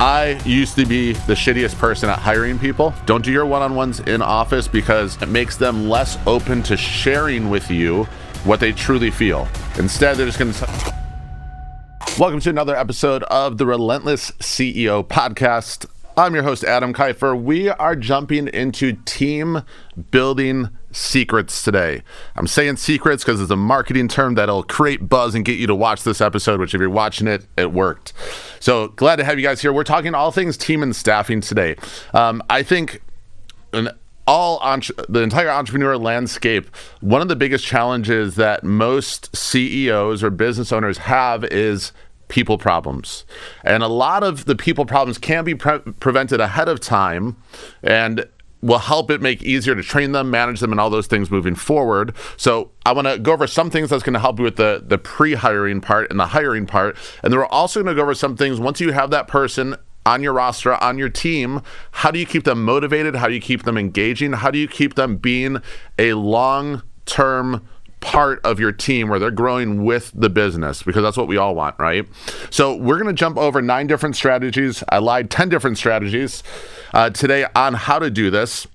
I used to be the shittiest person at hiring people. Don't do your one-on-ones in office because it makes them less open to sharing with you what they truly feel. Instead, they're just going to... Welcome to another episode of the Relentless CEO Podcast. I'm your host, Adam Kifer. We are jumping into team building secrets today. I'm saying secrets because it's a marketing term that'll create buzz and get you to watch this episode, which if you're watching it, it worked. So glad to have you guys here. We're talking all things team and staffing today. I think the entire entrepreneur landscape, one of the biggest challenges that most CEOs or business owners have is people problems. And a lot of the people problems can be prevented ahead of time and will help it make easier to train them, manage them, and all those things moving forward. So I want to go over some things that's going to help you with the pre-hiring part and the hiring part. And then we're also going to go over some things once you have that person on your roster, on your team. How do you keep them motivated? How do you keep them engaging? How do you keep them being a long-term part of your team where they're growing with the business? Because that's what we all want, right? So we're going to jump over 9 different strategies. I lied, 10 different strategies today on how to do this.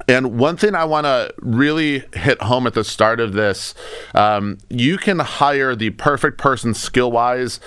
And one thing I want to really hit home at the start of this, you can hire the perfect person skill-wise,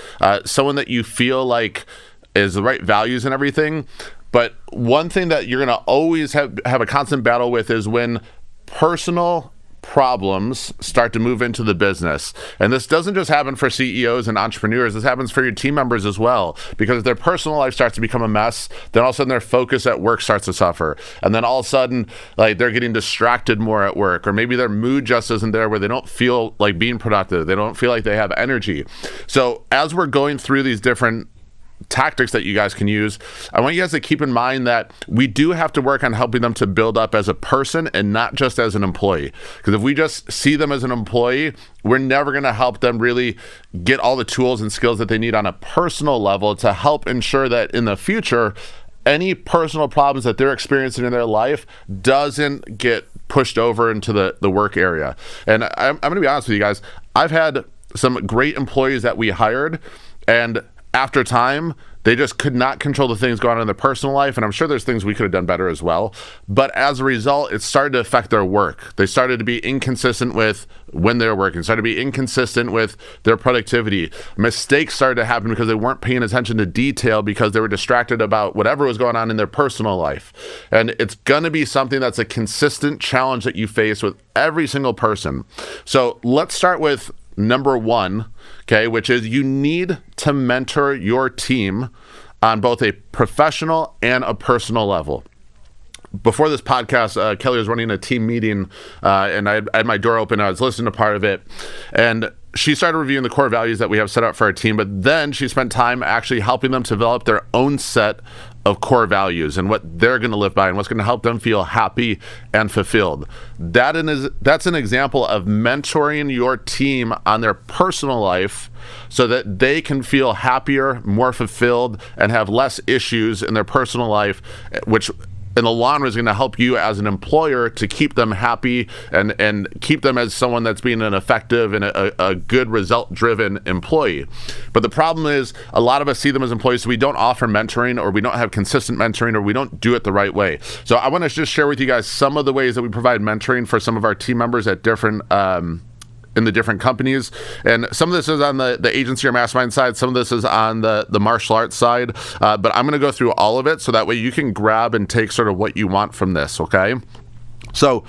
someone that you feel like is the right values and everything. But one thing that you're going to always have a constant battle with is when personal problems start to move into the business. And this doesn't just happen for CEOs and entrepreneurs, this happens for your team members as well. Because if their personal life starts to become a mess, then all of a sudden their focus at work starts to suffer. And then all of a sudden, like, they're getting distracted more at work, or maybe their mood just isn't there where they don't feel like being productive. They don't feel like they have energy. So as we're going through these different tactics that you guys can use, I want you guys to keep in mind that we do have to work on helping them to build up as a person and not just as an employee. Because if we just see them as an employee, we're never going to help them really get all the tools and skills that they need on a personal level to help ensure that in the future, any personal problems that they're experiencing in their life doesn't get pushed over into the work area. And I'm going to be honest with you guys, I've had some great employees that we hired, and after time, they just could not control the things going on in their personal life. And I'm sure there's things we could have done better as well. But as a result, it started to affect their work. They started to be inconsistent with when they were working, started to be inconsistent with their productivity. Mistakes started to happen because they weren't paying attention to detail because they were distracted about whatever was going on in their personal life. And it's going to be something that's a consistent challenge that you face with every single person. So let's start with number 1, okay, which is you need to mentor your team on both a professional and a personal level. Before this podcast, Kelly was running a team meeting, and I had my door open. I was listening to part of it, and she started reviewing the core values that we have set up for our team, but then she spent time actually helping them to develop their own set of core values and what they're going to live by and what's going to help them feel happy and fulfilled. That's an example of mentoring your team on their personal life so that they can feel happier, more fulfilled, and have less issues in their personal life, which in the long run is going to help you as an employer to keep them happy and keep them as someone that's being an effective and a good result-driven employee. But the problem is a lot of us see them as employees, so we don't offer mentoring, or we don't have consistent mentoring, or we don't do it the right way. So I want to just share with you guys some of the ways that we provide mentoring for some of our team members at different in the different companies. And some of this is on the agency or mastermind side. Some of this is on the martial arts side. But I'm going to go through all of it so that way you can grab and take sort of what you want from this, okay? So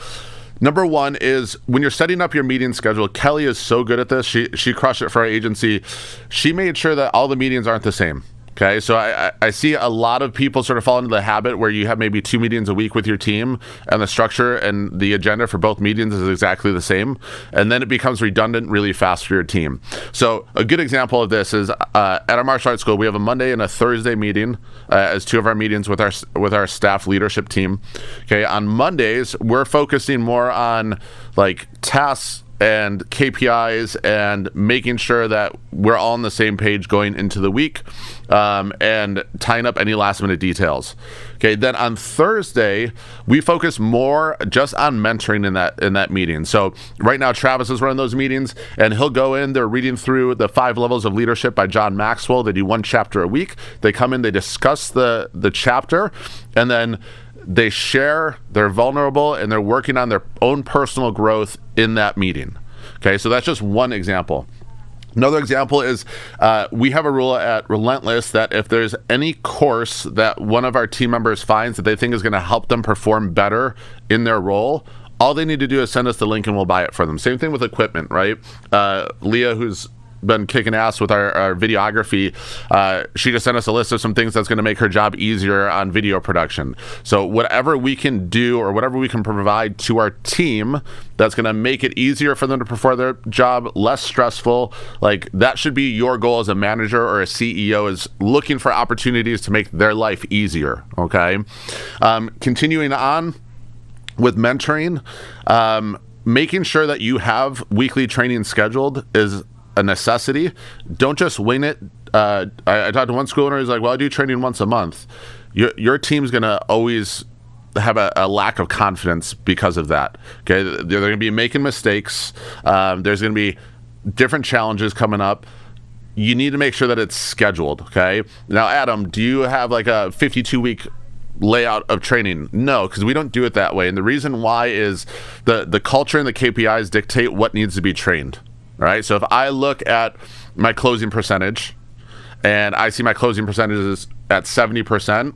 number 1 is when you're setting up your meeting schedule. Kelly is so good at this. She crushed it for our agency. She made sure that all the meetings aren't the same. Okay, so I see a lot of people sort of fall into the habit where you have maybe 2 meetings a week with your team, and the structure and the agenda for both meetings is exactly the same, and then it becomes redundant really fast for your team. So a good example of this is at our martial arts school, we have a Monday and a Thursday meeting as 2 of our meetings with our staff leadership team. Okay, on Mondays, we're focusing more on like tasks and KPIs and making sure that we're all on the same page going into the week, and tying up any last minute details. Okay, then on Thursday, we focus more just on mentoring in that meeting. So right now, Travis is running those meetings, and he'll go in, they're reading through the 5 Levels of Leadership by John Maxwell. They do 1 chapter a week. They come in, they discuss the chapter, and then they share, they're vulnerable, and they're working on their own personal growth in that meeting. Okay, so that's just one example. Another example is we have a rule at Relentless that if there's any course that one of our team members finds that they think is going to help them perform better in their role, all they need to do is send us the link and we'll buy it for them. Same thing with equipment, right? Leah, who's been kicking ass with our videography, she just sent us a list of some things that's going to make her job easier on video production. So whatever we can do or whatever we can provide to our team that's going to make it easier for them to perform their job, less stressful, like that should be your goal as a manager or a CEO, is looking for opportunities to make their life easier. Okay, continuing on with mentoring, making sure that you have weekly training scheduled is a necessity. Don't just wing it. I talked to one school owner, he's like, well, I do training once a month. Your team's going to always have a lack of confidence because of that. Okay, they're going to be making mistakes. There's going to be different challenges coming up. You need to make sure that it's scheduled. Okay, now Adam, do you have like a 52-week layout of training? No, because we don't do it that way. And the reason why is the culture and the KPIs dictate what needs to be trained. All right, so if I look at my closing percentage and I see my closing percentage is at 70%,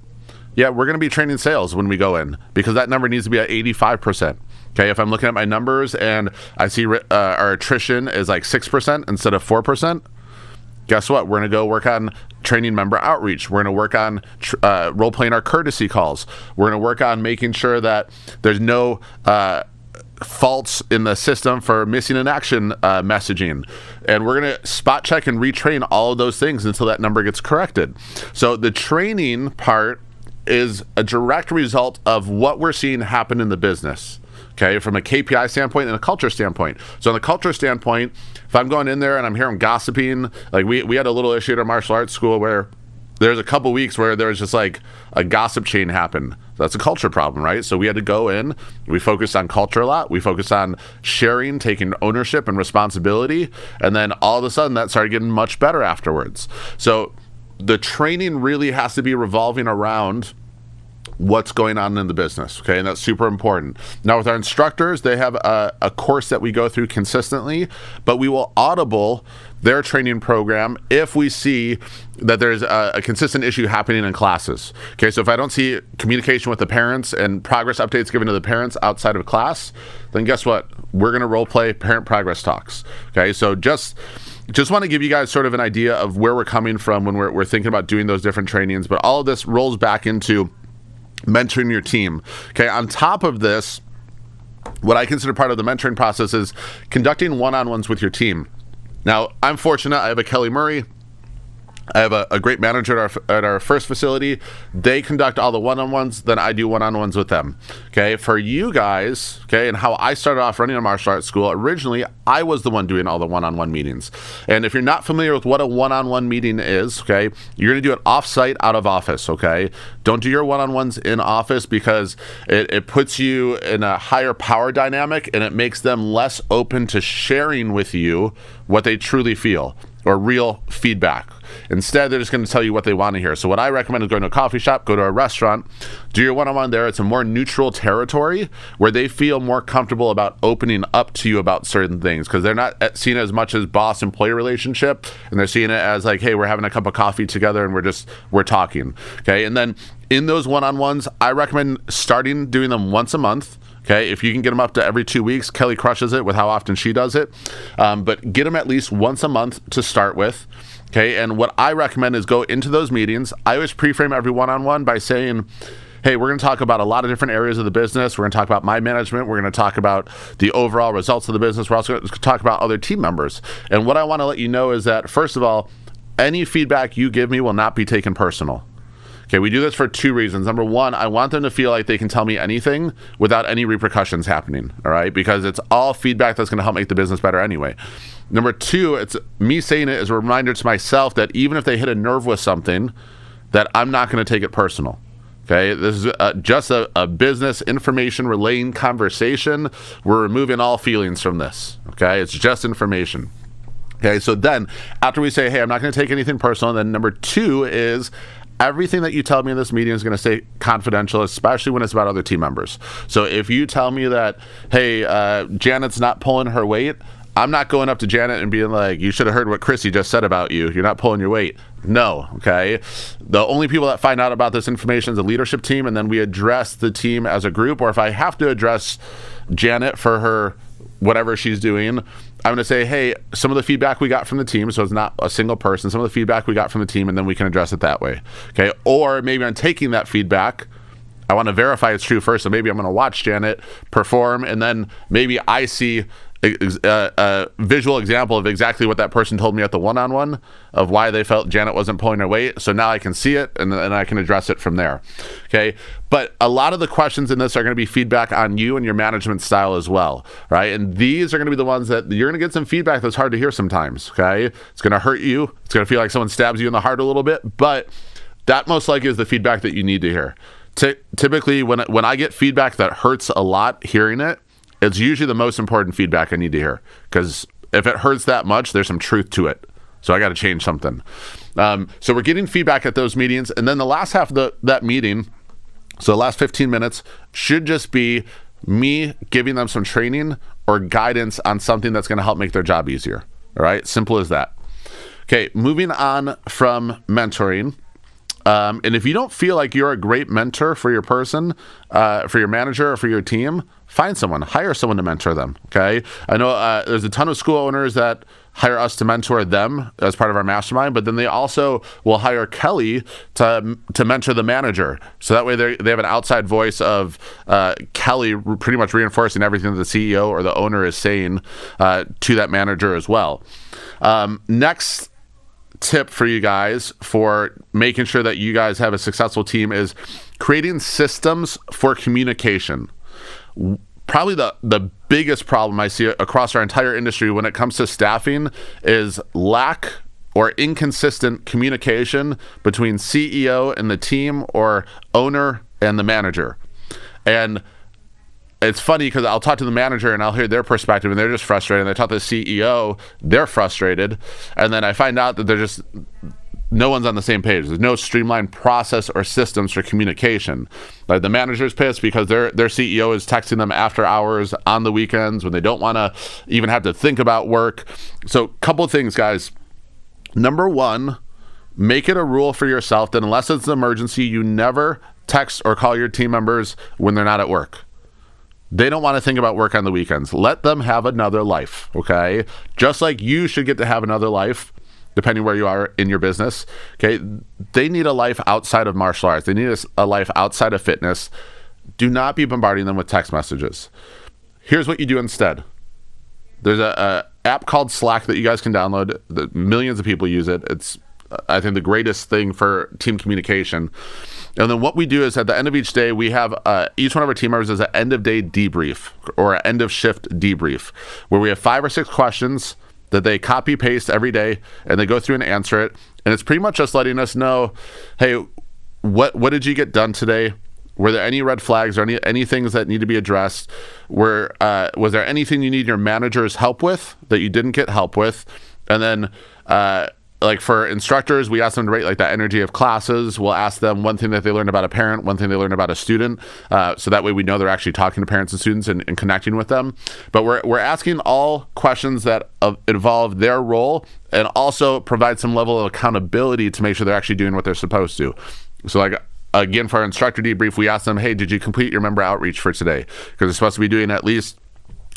yeah, we're going to be training sales when we go in, because that number needs to be at 85%. Okay, if I'm looking at my numbers and I see our attrition is like 6% instead of 4%, guess what? We're going to go work on training member outreach. We're going to work on role-playing our courtesy calls. We're going to work on making sure that there's no faults in the system for missing in action messaging, and we're going to spot check and retrain all of those things until that number gets corrected. So the training part is a direct result of what we're seeing happen in the business, okay, from a KPI standpoint and a culture standpoint. So on the culture standpoint, if I'm going in there and I'm hearing gossiping, like we had a little issue at our martial arts school where there's a couple weeks where there was just like a gossip chain happen. That's a culture problem, right? So we had to go in, we focused on culture a lot, we focused on sharing, taking ownership and responsibility, and then all of a sudden that started getting much better afterwards. So the training really has to be revolving around what's going on in the business, okay? And that's super important. Now with our instructors, they have a course that we go through consistently, but we will audible their training program if we see that there's a consistent issue happening in classes. Okay, so if I don't see communication with the parents and progress updates given to the parents outside of class, then guess what? We're going to role play parent progress talks. Okay, so just want to give you guys sort of an idea of where we're coming from when we're thinking about doing those different trainings, but all of this rolls back into mentoring your team. Okay, on top of this, what I consider part of the mentoring process is conducting one-on-ones with your team. Now, I'm fortunate. I have a Kelly Murray. I have a great manager at our first facility. They conduct all the one-on-ones, then I do one-on-ones with them. Okay, for you guys, okay, and how I started off running a martial arts school, originally I was the one doing all the one-on-one meetings. And if you're not familiar with what a one-on-one meeting is, okay, you're going to do it off-site, out of office, okay? Don't do your one-on-ones in office because it puts you in a higher power dynamic and it makes them less open to sharing with you what they truly feel or real feedback. Instead, they're just going to tell you what they want to hear. So what I recommend is going to a coffee shop, go to a restaurant, do your one-on-one there. It's a more neutral territory where they feel more comfortable about opening up to you about certain things, because they're not seen as much as boss-employee relationship, and they're seeing it as like, hey, we're having a cup of coffee together and we're talking. Okay, and then in those one-on-ones, I recommend starting doing them once a month. Okay, if you can get them up to every 2 weeks, Kelly crushes it with how often she does it. But get them at least once a month to start with. Okay, and what I recommend is go into those meetings. I always pre-frame every one-on-one by saying, hey, we're going to talk about a lot of different areas of the business. We're going to talk about my management. We're going to talk about the overall results of the business. We're also going to talk about other team members. And what I want to let you know is that, first of all, any feedback you give me will not be taken personal. Okay, we do this for two reasons. Number one, I want them to feel like they can tell me anything without any repercussions happening, all right? Because it's all feedback that's going to help make the business better anyway. Number two, it's me saying it as a reminder to myself that even if they hit a nerve with something, that I'm not going to take it personal. Okay, this is just a business information relaying conversation. We're removing all feelings from this. Okay, it's just information. Okay, so then after we say, hey, I'm not going to take anything personal, then number two is everything that you tell me in this meeting is going to stay confidential, especially when it's about other team members. So if you tell me that, hey, Janet's not pulling her weight, I'm not going up to Janet and being like, you should have heard what Chrissy just said about you. You're not pulling your weight. No, okay? The only people that find out about this information is the leadership team, and then we address the team as a group. Or if I have to address Janet for her whatever she's doing, I'm going to say, hey, some of the feedback we got from the team, so it's not a single person, some of the feedback we got from the team, and then we can address it that way, okay? Or maybe I'm taking that feedback, I want to verify it's true first, so maybe I'm going to watch Janet perform, and then maybe I see a visual example of exactly what that person told me at the one-on-one of why they felt Janet wasn't pulling her weight. So now I can see it and I can address it from there. Okay. But a lot of the questions in this are going to be feedback on you and your management style as well. Right. And these are going to be the ones that you're going to get some feedback that's hard to hear sometimes. Okay. It's going to hurt you. It's going to feel like someone stabs you in the heart a little bit, but that most likely is the feedback that you need to hear. Typically when I get feedback that hurts a lot hearing it, it's usually the most important feedback I need to hear, because if it hurts that much, there's some truth to it. So I got to change something. So we're getting feedback at those meetings. And then the last half of that meeting, so the last 15 minutes, should just be me giving them some training or guidance on something that's going to help make their job easier. All right. Simple as that. Okay. Moving on from mentoring. And if you don't feel like you're a great mentor for your person, for your manager, or for your team, find someone, hire someone to mentor them. Okay. I know there's a ton of school owners that hire us to mentor them as part of our mastermind, but then they also will hire Kelly to mentor the manager. So that way they have an outside voice of Kelly pretty much reinforcing everything that the CEO or the owner is saying to that manager as well. Next tip for you guys for making sure that you guys have a successful team is creating systems for communication. Probably the biggest problem I see across our entire industry when it comes to staffing is lack or inconsistent communication between CEO and the team or owner and the manager. And it's funny because I'll talk to the manager and I'll hear their perspective and they're just frustrated. And I talk to the CEO, they're frustrated. And then I find out that no one's on the same page. There's no streamlined process or systems for communication. Like the manager's pissed because their CEO is texting them after hours on the weekends when they don't want to even have to think about work. So a couple of things, guys. Number one, make it a rule for yourself that unless it's an emergency, you never text or call your team members when they're not at work. They don't want to think about work on the weekends. Let them have another life, okay? Just like you should get to have another life, depending where you are in your business, okay? They need a life outside of martial arts. They need a life outside of fitness. Do not be bombarding them with text messages. Here's what you do instead. There's a app called Slack that you guys can download. Millions of people use it. It's, I think, the greatest thing for team communication. And then what we do is at the end of each day, we have each one of our team members as an end of day debrief or an end of shift debrief, where we have 5 or 6 questions that they copy paste every day and they go through and answer it. And it's pretty much just letting us know, hey, what did you get done today? Were there any red flags or any things that need to be addressed? Was there anything you need your manager's help with that you didn't get help with? And then like for instructors, we ask them to rate like the energy of classes. We'll ask them one thing that they learned about a parent, one thing they learned about a student. So that way we know they're actually talking to parents and students and connecting with them. But we're asking all questions that involve their role and also provide some level of accountability to make sure they're actually doing what they're supposed to. So like, again, for our instructor debrief, we ask them, hey, did you complete your member outreach for today? Because they're supposed to be doing at least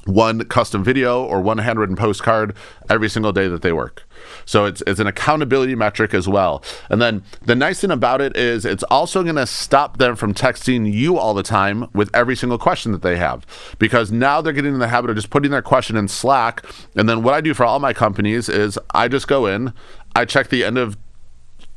one custom video or one handwritten postcard every single day that they work. So it's an accountability metric as well. And then the nice thing about it is it's also going to stop them from texting you all the time with every single question that they have, because now they're getting in the habit of just putting their question in Slack. And then what I do for all my companies is I just go in, I check the end of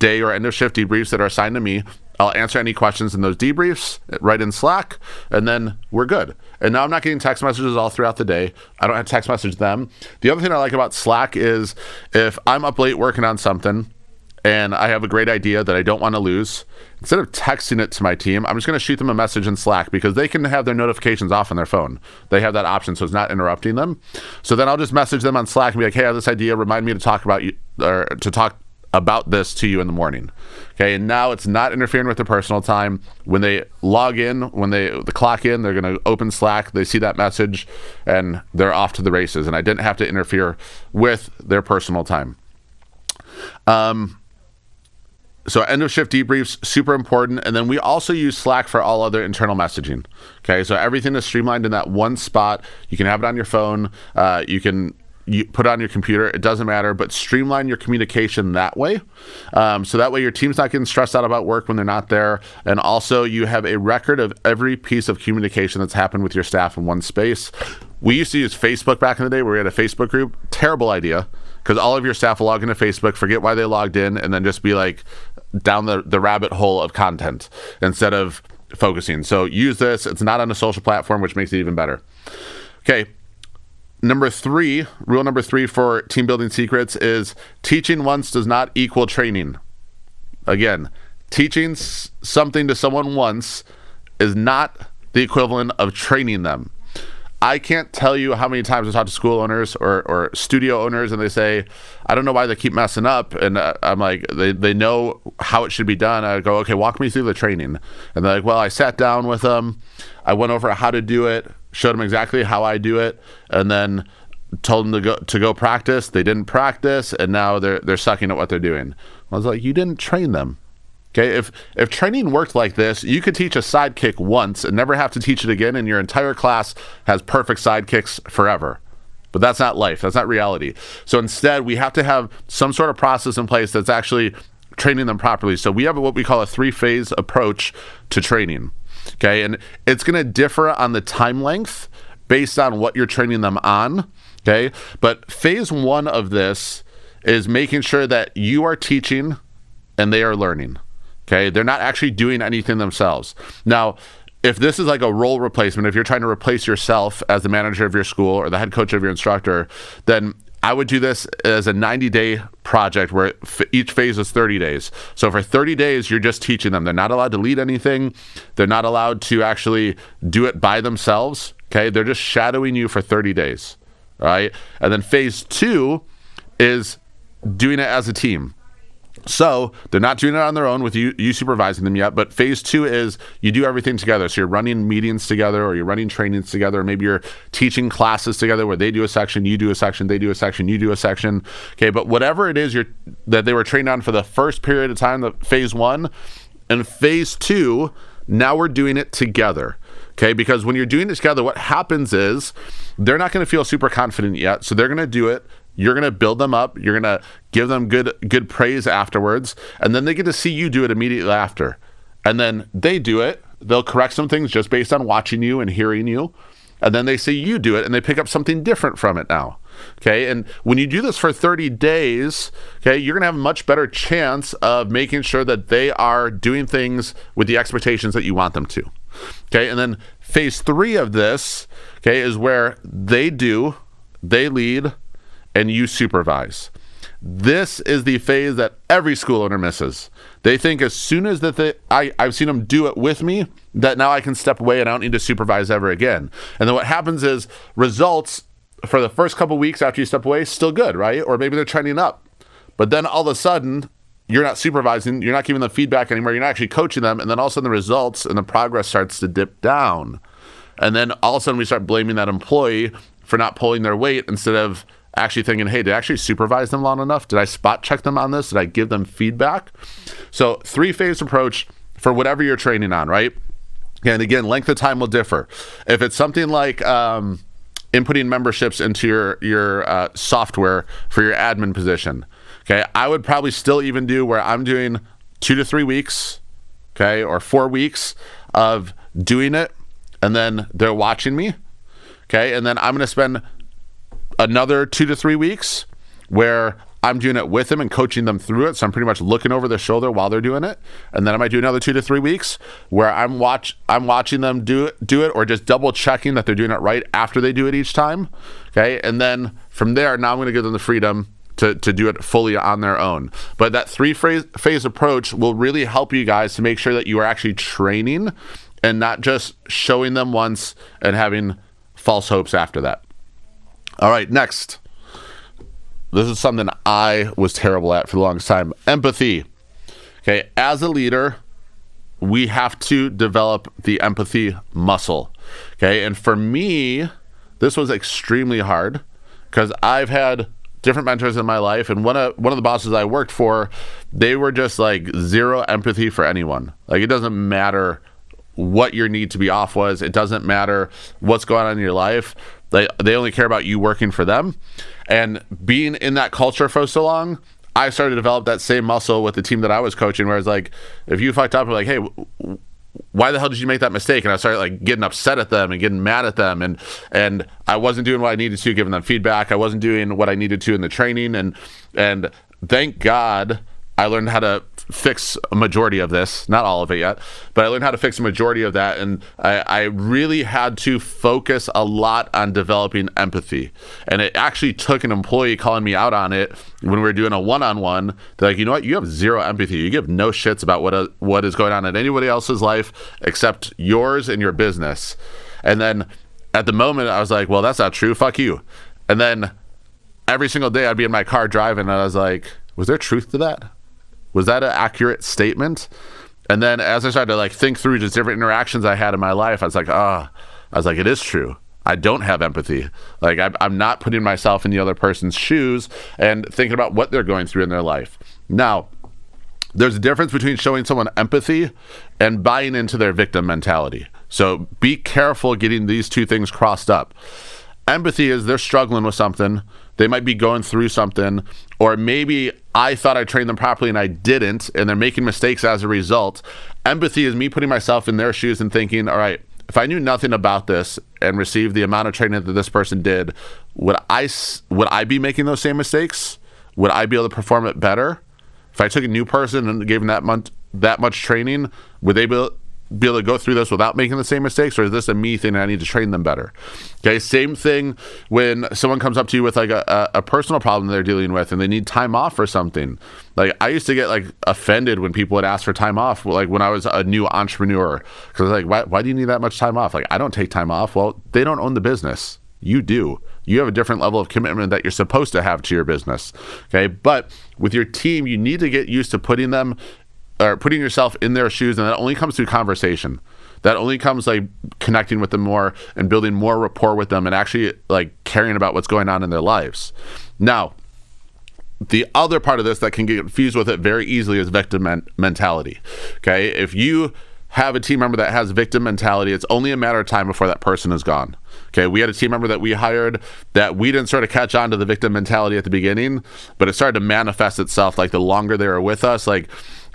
day or end of shift debriefs that are assigned to me. I'll answer any questions in those debriefs right in Slack, and then we're good. And now I'm not getting text messages all throughout the day. I don't have to text message them. The other thing I like about Slack is if I'm up late working on something and I have a great idea that I don't want to lose, instead of texting it to my team, I'm just going to shoot them a message in Slack, because they can have their notifications off on their phone. They have that option, so it's not interrupting them. So then I'll just message them on Slack and be like, hey, I have this idea. Remind me to talk about you, or to talk about this to you in the morning. Okay, and now it's not interfering with their personal time. When they log in, when they clock in, they're going to open Slack, they see that message, and they're off to the races, and I didn't have to interfere with their personal time. So end of shift debriefs, super important. And then we also use Slack for all other internal messaging. Okay, so everything is streamlined in that one spot. You can have it on your phone. You put it on your computer. It doesn't matter, but streamline your communication that way. So that way your team's not getting stressed out about work when they're not there. And also you have a record of every piece of communication that's happened with your staff in one space. We used to use Facebook back in the day where we had a Facebook group. Terrible idea, because all of your staff will log into Facebook, forget why they logged in, and then just be like down the rabbit hole of content instead of focusing. So use this. It's not on a social platform, which makes it even better. Okay. Rule number three for team building secrets is teaching once does not equal training. Again, teaching something to someone once is not the equivalent of training them. I can't tell you how many times I talk to school owners or studio owners, and they say, I don't know why they keep messing up. And I'm like, they know how it should be done. I go, okay, walk me through the training. And they're like, well, I sat down with them. I went over how to do it, showed them exactly how I do it, and then told them to go practice. They didn't practice, and now they're sucking at what they're doing. I was like, you didn't train them. Okay, if training worked like this, you could teach a sidekick once and never have to teach it again, and your entire class has perfect sidekicks forever. But that's not life. That's not reality. So instead, we have to have some sort of process in place that's actually training them properly. So we have what we call a 3-phase approach to training. Okay, and it's going to differ on the time length based on what you're training them on. Okay, but phase 1 of this is making sure that you are teaching and they are learning. Okay, they're not actually doing anything themselves. Now, if this is like a role replacement, if you're trying to replace yourself as the manager of your school or the head coach of your instructor, then I would do this as a 90-day project where each phase is 30 days. So for 30 days, you're just teaching them. They're not allowed to lead anything. They're not allowed to actually do it by themselves. Okay, they're just shadowing you for 30 days. All right, and then phase 2 is doing it as a team. So they're not doing it on their own with you supervising them yet, but phase 2 is you do everything together. So you're running meetings together, or you're running trainings together, or maybe you're teaching classes together where they do a section, you do a section, they do a section, you do a section. Okay, but whatever it is that they were trained on for the first period of time, the phase 1, and phase 2, now we're doing it together. Okay, because when you're doing it together, what happens is they're not going to feel super confident yet, so they're going to do it. You're going to build them up. You're going to give them good praise afterwards. And then they get to see you do it immediately after. And then they do it. They'll correct some things just based on watching you and hearing you. And then they see you do it and they pick up something different from it now. Okay. And when you do this for 30 days, okay, you're going to have a much better chance of making sure that they are doing things with the expectations that you want them to. Okay. And then phase 3 of this, okay, is where they lead, and you supervise. This is the phase that every school owner misses. They think as soon as I've seen them do it with me, that now I can step away and I don't need to supervise ever again. And then what happens is results for the first couple weeks after you step away, still good, right? Or maybe they're trending up. But then all of a sudden, you're not supervising, you're not giving them feedback anymore, you're not actually coaching them, and then all of a sudden the results and the progress starts to dip down. And then all of a sudden we start blaming that employee for not pulling their weight instead of actually thinking, hey, did I actually supervise them long enough? Did I spot check them on this? Did I give them feedback? So 3-phase approach for whatever you're training on, right? And again, length of time will differ. If it's something like inputting memberships into your software for your admin position, okay, I would probably still even do where I'm doing 2 to 3 weeks, okay, or 4 weeks of doing it, and then they're watching me, okay, and then I'm going to spend another 2 to 3 weeks where I'm doing it with them and coaching them through it. So I'm pretty much looking over their shoulder while they're doing it. And then I might do another 2 to 3 weeks where I'm watching them do it, or just double checking that they're doing it right after they do it each time. Okay. And then from there, now I'm going to give them the freedom to do it fully on their own. But that 3-phase approach will really help you guys to make sure that you are actually training and not just showing them once and having false hopes after that. All right, next. This is something I was terrible at for the longest time. Empathy. Okay, as a leader, we have to develop the empathy muscle. Okay, and for me, this was extremely hard because I've had different mentors in my life, and one of the bosses I worked for, they were just like zero empathy for anyone. Like, it doesn't matter what your need to be off was. It doesn't matter what's going on in your life. They only care about you working for them. And being in that culture for so long, I started to develop that same muscle with the team that I was coaching, where it's like, if you fucked up, we're like, hey, why the hell did you make that mistake? And I started like getting upset at them and getting mad at them. And I wasn't doing what I needed to, giving them feedback. I wasn't doing what I needed to in the training. And thank God I learned how to fix a majority of this, not all of it yet, but I learned how to fix a majority of that. And I really had to focus a lot on developing empathy. And it actually took an employee calling me out on it when we were doing a one-on-one. They're like, you know what? You have zero empathy. You give no shits about what is going on in anybody else's life except yours and your business. And then at the moment, I was like, well, that's not true. Fuck you. And then every single day I'd be in my car driving, and I was like, was there truth to that? Was that an accurate statement? And then as I started to like think through just different interactions I had in my life, I was like, it is true. I don't have empathy. Like, I'm not putting myself in the other person's shoes and thinking about what they're going through in their life. Now, there's a difference between showing someone empathy and buying into their victim mentality. So be careful getting these two things crossed up. Empathy is they're struggling with something. They might be going through something, or maybe I thought I trained them properly and I didn't, and they're making mistakes as a result. Empathy is me putting myself in their shoes and thinking, all right, if I knew nothing about this and received the amount of training that this person did, would I be making those same mistakes? Would I be able to perform it better? If I took a new person and gave them that much training, would they be able to go through this without making the same mistakes, or is this a me thing and I need to train them better? Okay, same thing when someone comes up to you with like a personal problem they're dealing with and they need time off or something. Like, I used to get like offended when people would ask for time off, like when I was a new entrepreneur, because like, why do you need that much time off? Like, I don't take time off. Well, they don't own the business. You do. You have a different level of commitment that you're supposed to have to your business. Okay, but with your team, you need to get used to putting yourself in their shoes, and that only comes through conversation. That only comes like connecting with them more and building more rapport with them and actually like caring about what's going on in their lives. Now, the other part of this that can get confused with it very easily is victim mentality. Okay, if you have a team member that has victim mentality, it's only a matter of time before that person is gone. Okay, we had a team member that we hired that we didn't sort of catch on to the victim mentality at the beginning, but it started to manifest itself like the longer they were with us. Like,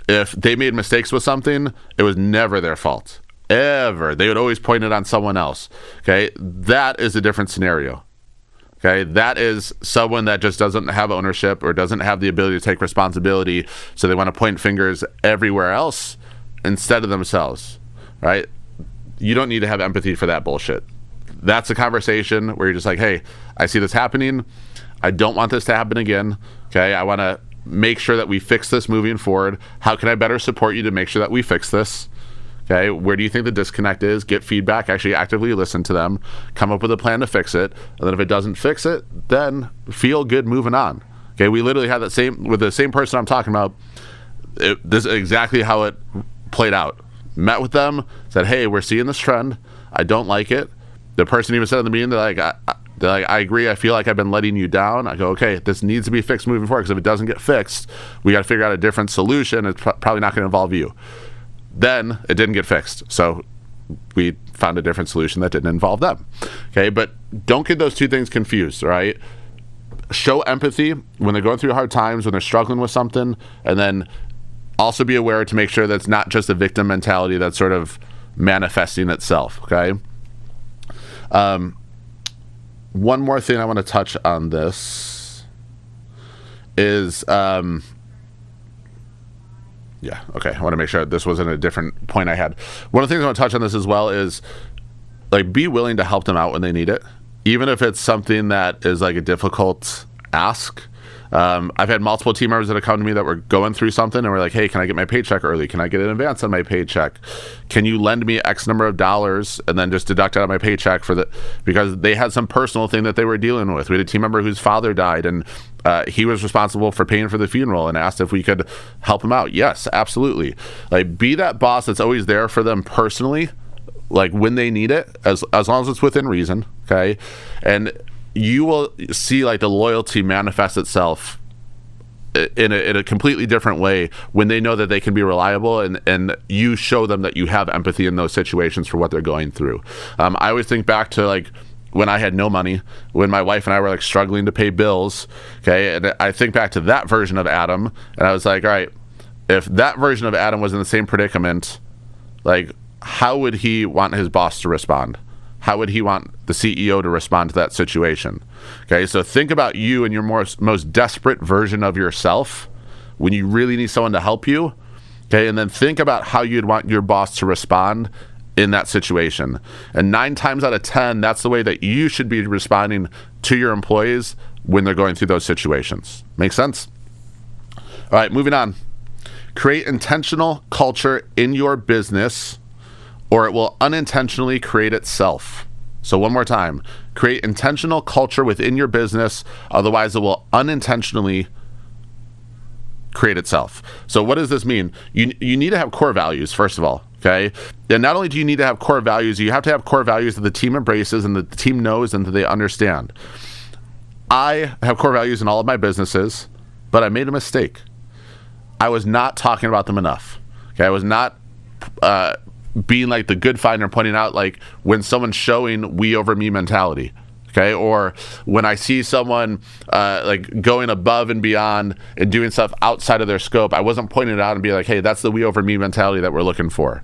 if they made mistakes with something, it was never their fault, ever. They would always point it on someone else. Okay, that is a different scenario. Okay, that is someone that just doesn't have ownership or doesn't have the ability to take responsibility, so they want to point fingers everywhere else instead of themselves, right? You don't need to have empathy for that bullshit. That's a conversation where you're just like, hey, I see this happening. I don't want this to happen again. Okay, I want to make sure that we fix this moving forward. How can I better support you to make sure that we fix this? Okay, where do you think the disconnect is? Get feedback, actually actively listen to them, come up with a plan to fix it, and then if it doesn't fix it, then feel good moving on. Okay, we literally had that same, with the same person I'm talking about, this is exactly how it played out. Met with them, said, hey, we're seeing this trend. I don't like it. The person even said in the meeting, they're like, I agree. I feel like I've been letting you down. I go, okay, this needs to be fixed moving forward, because if it doesn't get fixed, we got to figure out a different solution. It's probably not going to involve you. Then it didn't get fixed. So we found a different solution that didn't involve them. Okay, but don't get those two things confused, all right? Show empathy when they're going through hard times, when they're struggling with something, and then also be aware to make sure that it's not just a victim mentality that's sort of manifesting itself, okay? One more thing I want to touch on this is, yeah, okay. I want to make sure this wasn't a different point I had. One of the things I want to touch on this as well is, like, be willing to help them out when they need it, even if it's something that is like a difficult ask. I've had multiple team members that have come to me that were going through something and were like, hey, can I get my paycheck early? Can I get an advance on my paycheck? Can you lend me X number of dollars and then just deduct out of my paycheck because they had some personal thing that they were dealing with. We had a team member whose father died, and he was responsible for paying for the funeral, and asked if we could help him out. Yes, absolutely. Like, be that boss that's always there for them personally, like when they need it, as long as it's within reason. Okay. And you will see like the loyalty manifest itself in a completely different way when they know that they can be reliable, and you show them that you have empathy in those situations for what they're going through. I always think back to like when I had no money, when my wife and I were like struggling to pay bills. Okay. And I think back to that version of Adam, and I was like, all right, if that version of Adam was in the same predicament, like, how would he want his boss to respond? How would he want the CEO to respond to that situation? Okay, so think about you and your most desperate version of yourself when you really need someone to help you. Okay, and then think about how you'd want your boss to respond in that situation. And 9 times out of 10, that's the way that you should be responding to your employees when they're going through those situations. Make sense? All right, moving on. Create intentional culture in your business, or it will unintentionally create itself. So one more time, create intentional culture within your business, otherwise it will unintentionally create itself. So what does this mean? You need to have core values, first of all, okay? And not only do you need to have core values, you have to have core values that the team embraces and that the team knows and that they understand. I have core values in all of my businesses, but I made a mistake. I was not talking about them enough. Okay, I was not being like the good finder, pointing out like when someone's showing we over me mentality. Okay, or when I see someone like going above and beyond and doing stuff outside of their scope, I wasn't pointing it out and be like, hey, that's the we over me mentality that we're looking for,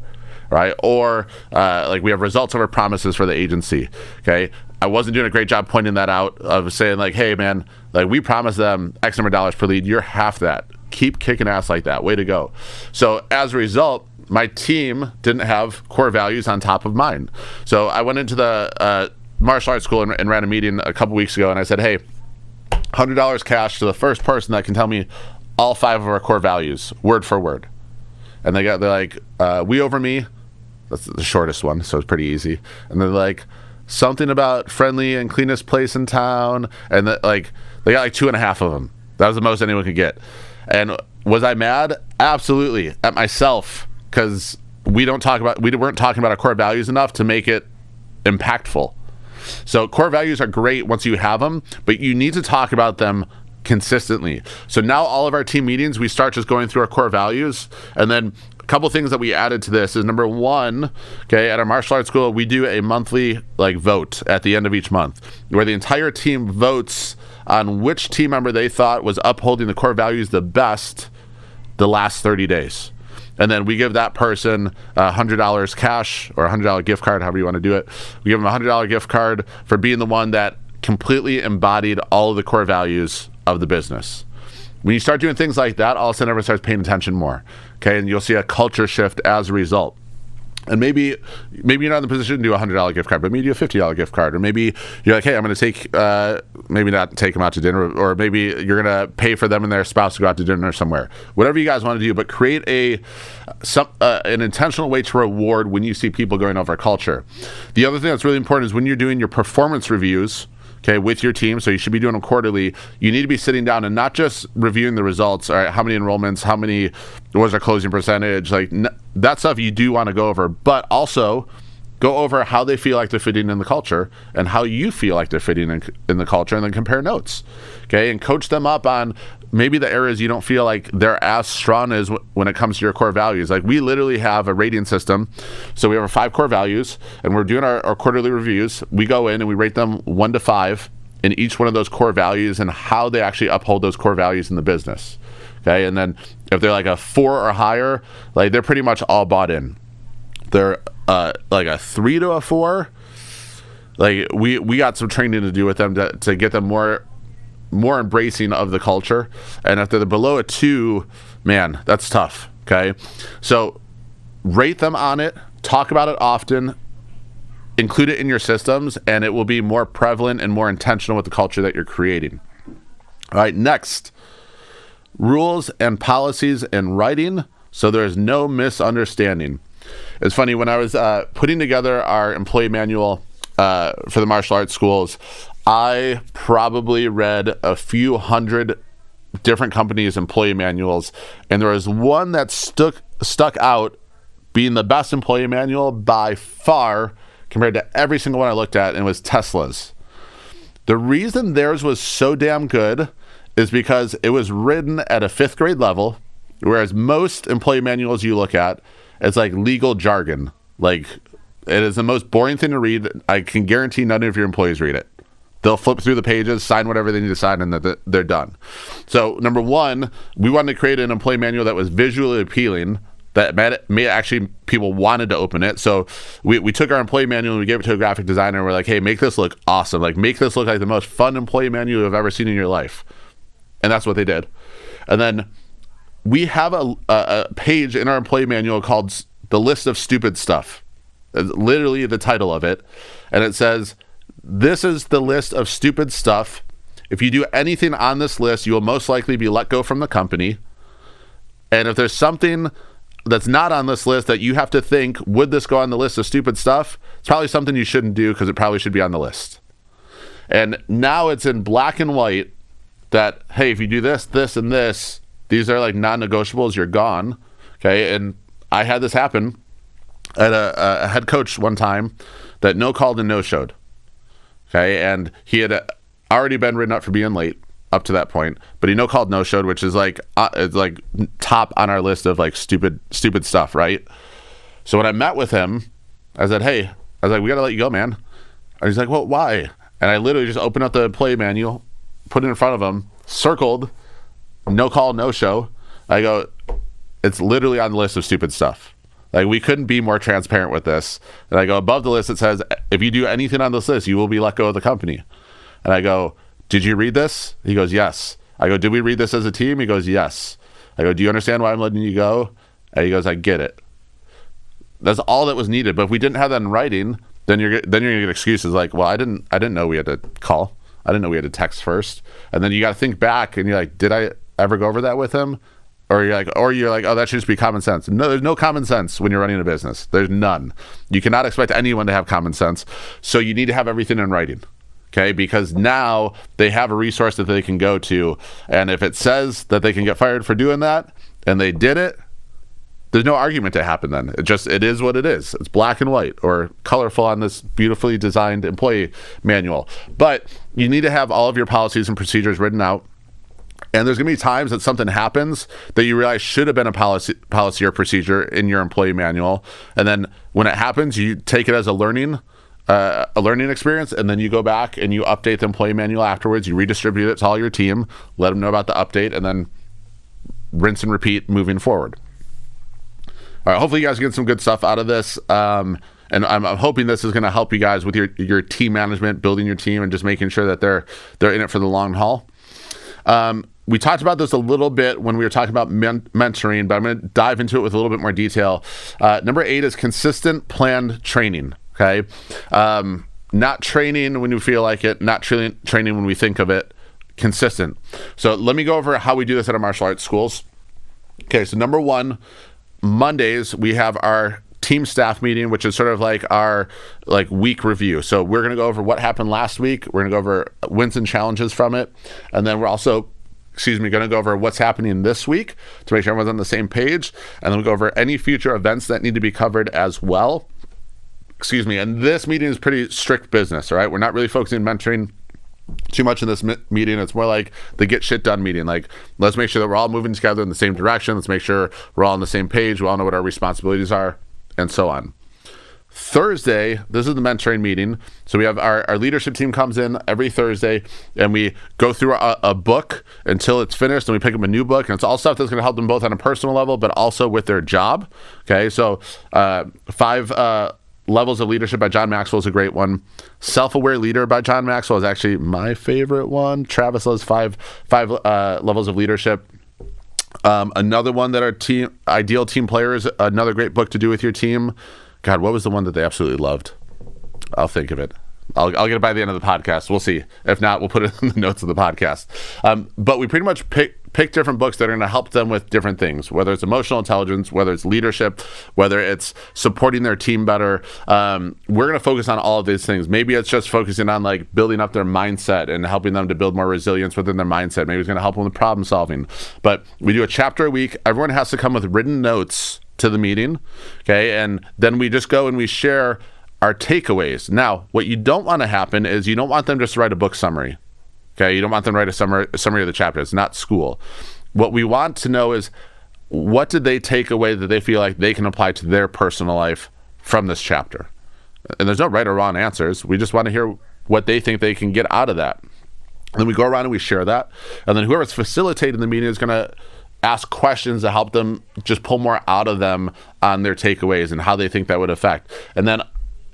right? Or like we have results over promises for the agency. Okay, I wasn't doing a great job pointing that out, of saying like, hey man, like we promised them X number of dollars per lead, you're half that. Keep kicking ass like that. Way to go. So as a result, my team didn't have core values on top of mine. So I went into the martial arts school and ran a meeting a couple weeks ago, and I said, hey, $100 cash to the first person that can tell me all 5 of our core values, word for word. And they're like, we over me. That's the shortest one, so it's pretty easy. And they're like, something about friendly and cleanest place in town. And they got like 2.5 of them. That was the most anyone could get. And was I mad? Absolutely, at myself, because we weren't talking about our core values enough to make it impactful. So core values are great once you have them, but you need to talk about them consistently. So now all of our team meetings, we start just going through our core values. And then a couple things that we added to this is, number one, okay, at our martial arts school, we do a monthly like vote at the end of each month where the entire team votes on which team member they thought was upholding the core values the best the last 30 days. And then we give that person $100 cash or $100 gift card, however you want to do it. We give them a $100 gift card for being the one that completely embodied all of the core values of the business. When you start doing things like that, all of a sudden everyone starts paying attention more. Okay, and you'll see a culture shift as a result. And maybe you're not in the position to do a $100 gift card, but maybe do a $50 gift card. Or maybe you're like, hey, I'm going to take, maybe not take them out to dinner, or maybe you're going to pay for them and their spouse to go out to dinner somewhere. Whatever you guys want to do, but create an intentional way to reward when you see people going over culture. The other thing that's really important is when you're doing your performance reviews, okay, with your team, so you should be doing them quarterly, you need to be sitting down and not just reviewing the results, all right, how many enrollments, what was our closing percentage, like that stuff you do want to go over, but also go over how they feel like they're fitting in the culture and how you feel like they're fitting in the culture, and then compare notes, okay, and coach them up on maybe the areas you don't feel like they're as strong as when it comes to your core values. Like we literally have a rating system. So we have our 5 core values, and we're doing our quarterly reviews. We go in and we rate them 1 to 5 in each one of those core values and how they actually uphold those core values in the business. Okay, and then if they're like a 4 or higher, like they're pretty much all bought in. They're like a 3 to a 4. Like we got some training to do with them to get them more more embracing of the culture. And if they're below a 2, man, that's tough. Okay. So rate them on it, talk about it often, include it in your systems, and it will be more prevalent and more intentional with the culture that you're creating. All right. Next, rules and policies in writing, so there's no misunderstanding. It's funny, when I was putting together our employee manual for the martial arts schools, I probably read a few hundred different companies' employee manuals, and there was one that stuck out being the best employee manual by far compared to every single one I looked at, and it was Tesla's. The reason theirs was so damn good is because it was written at a 5th grade level, whereas most employee manuals you look at, it's like legal jargon. Like, it is the most boring thing to read. I can guarantee none of your employees read it. They'll flip through the pages, sign whatever they need to sign, and they're done. So number one, we wanted to create an employee manual that was visually appealing, that made actually people wanted to open it. So we took our employee manual and we gave it to a graphic designer, and we're like, hey, make this look awesome. Like, make this look like the most fun employee manual you've ever seen in your life. And that's what they did. And then we have a page in our employee manual called the list of stupid stuff. It's literally the title of it. And it says, this is the list of stupid stuff. If you do anything on this list, you will most likely be let go from the company. And if there's something that's not on this list that you have to think, would this go on the list of stupid stuff? It's probably something you shouldn't do, because it probably should be on the list. And now it's in black and white that, hey, if you do this, this, and this, these are like non-negotiables, you're gone. Okay. And I had this happen at a head coach one time that no called and no showed. Okay. And he had already been written up for being late up to that point, but he no called, no showed, which is like, it's like top on our list of like stupid stuff. Right. So when I met with him, I said, hey, I was like, we got to let you go, man. And he's like, well, why? And I literally just opened up the employee manual, put it in front of him, circled, no call, no show. I go, it's literally on the list of stupid stuff. Like, we couldn't be more transparent with this. And I go, above the list, it says, if you do anything on this list, you will be let go of the company. And I go, did you read this? He goes, yes. I go, did we read this as a team? He goes, yes. I go, do you understand why I'm letting you go? And he goes, I get it. That's all that was needed. But if we didn't have that in writing, then you're gonna get excuses like, well, I didn't know we had to call. I didn't know we had to text first. And then you got to think back, and you're like, did I ever go over that with him? Or you're like, oh, that should just be common sense. No, there's no common sense when you're running a business. There's none. You cannot expect anyone to have common sense. So you need to have everything in writing. Okay, because now they have a resource that they can go to. And if it says that they can get fired for doing that, and they did it, there's no argument to happen then. It is what it is. It's black and white or colorful on this beautifully designed employee manual. But you need to have all of your policies and procedures written out. And there's going to be times that something happens that you realize should have been a policy or procedure in your employee manual. And then when it happens, you take it as a learning experience, and then you go back and you update the employee manual afterwards. You redistribute it to all your team, let them know about the update, and then rinse and repeat moving forward. All right, hopefully you guys get some good stuff out of this. And I'm hoping this is going to help you guys with your team management, building your team, and just making sure that they're in it for the long haul. We talked about this a little bit when we were talking about mentoring, but I'm going to dive into it with a little bit more detail. Number 8 is consistent planned training. Okay. Not training when you feel like it, not training when we think of it, consistent. So let me go over how we do this at our martial arts schools. Okay. So number 1, Mondays, we have our team staff meeting, which is sort of like our week review. So we're going to go over what happened last week. We're going to go over wins and challenges from it. And then we're also, going to go over what's happening this week to make sure everyone's on the same page. And then we'll go over any future events that need to be covered as well. And this meeting is pretty strict business, all right? We're not really focusing on mentoring too much in this meeting. It's more like the get shit done meeting. Like, let's make sure that we're all moving together in the same direction. Let's make sure we're all on the same page. We all know what our responsibilities are, and so on. Thursday, this is the mentoring meeting. So we have our leadership team comes in every Thursday, and we go through a book until it's finished, and we pick up a new book, and it's all stuff that's going to help them both on a personal level, but also with their job. Okay, so 5 Levels of Leadership by John Maxwell is a great one. Self-Aware Leader by John Maxwell is actually my favorite one. Travis loves five levels of leadership. Another one that are ideal team players, another great book to do with your team. God, what was the one that they absolutely loved? I'll think of it. I'll get it by the end of the podcast. We'll see. If not, we'll put it in the notes of the podcast. But we pretty much pick different books that are going to help them with different things, whether it's emotional intelligence, whether it's leadership, whether it's supporting their team better. We're going to focus on all of these things. Maybe it's just focusing on like building up their mindset and helping them to build more resilience within their mindset. Maybe it's going to help them with problem solving. But we do a chapter a week. Everyone has to come with written notes to the meeting. Okay. And then we just go and we share our takeaways. Now, what you don't want to happen is you don't want them just to write a book summary. Okay, you don't want them to write a summary of the chapter. It's not school. What we want to know is, what did they take away that they feel like they can apply to their personal life from this chapter? And there's no right or wrong answers. We just want to hear what they think they can get out of that. And then we go around and we share that. And then whoever's facilitating the meeting is going to ask questions to help them just pull more out of them on their takeaways and how they think that would affect. And then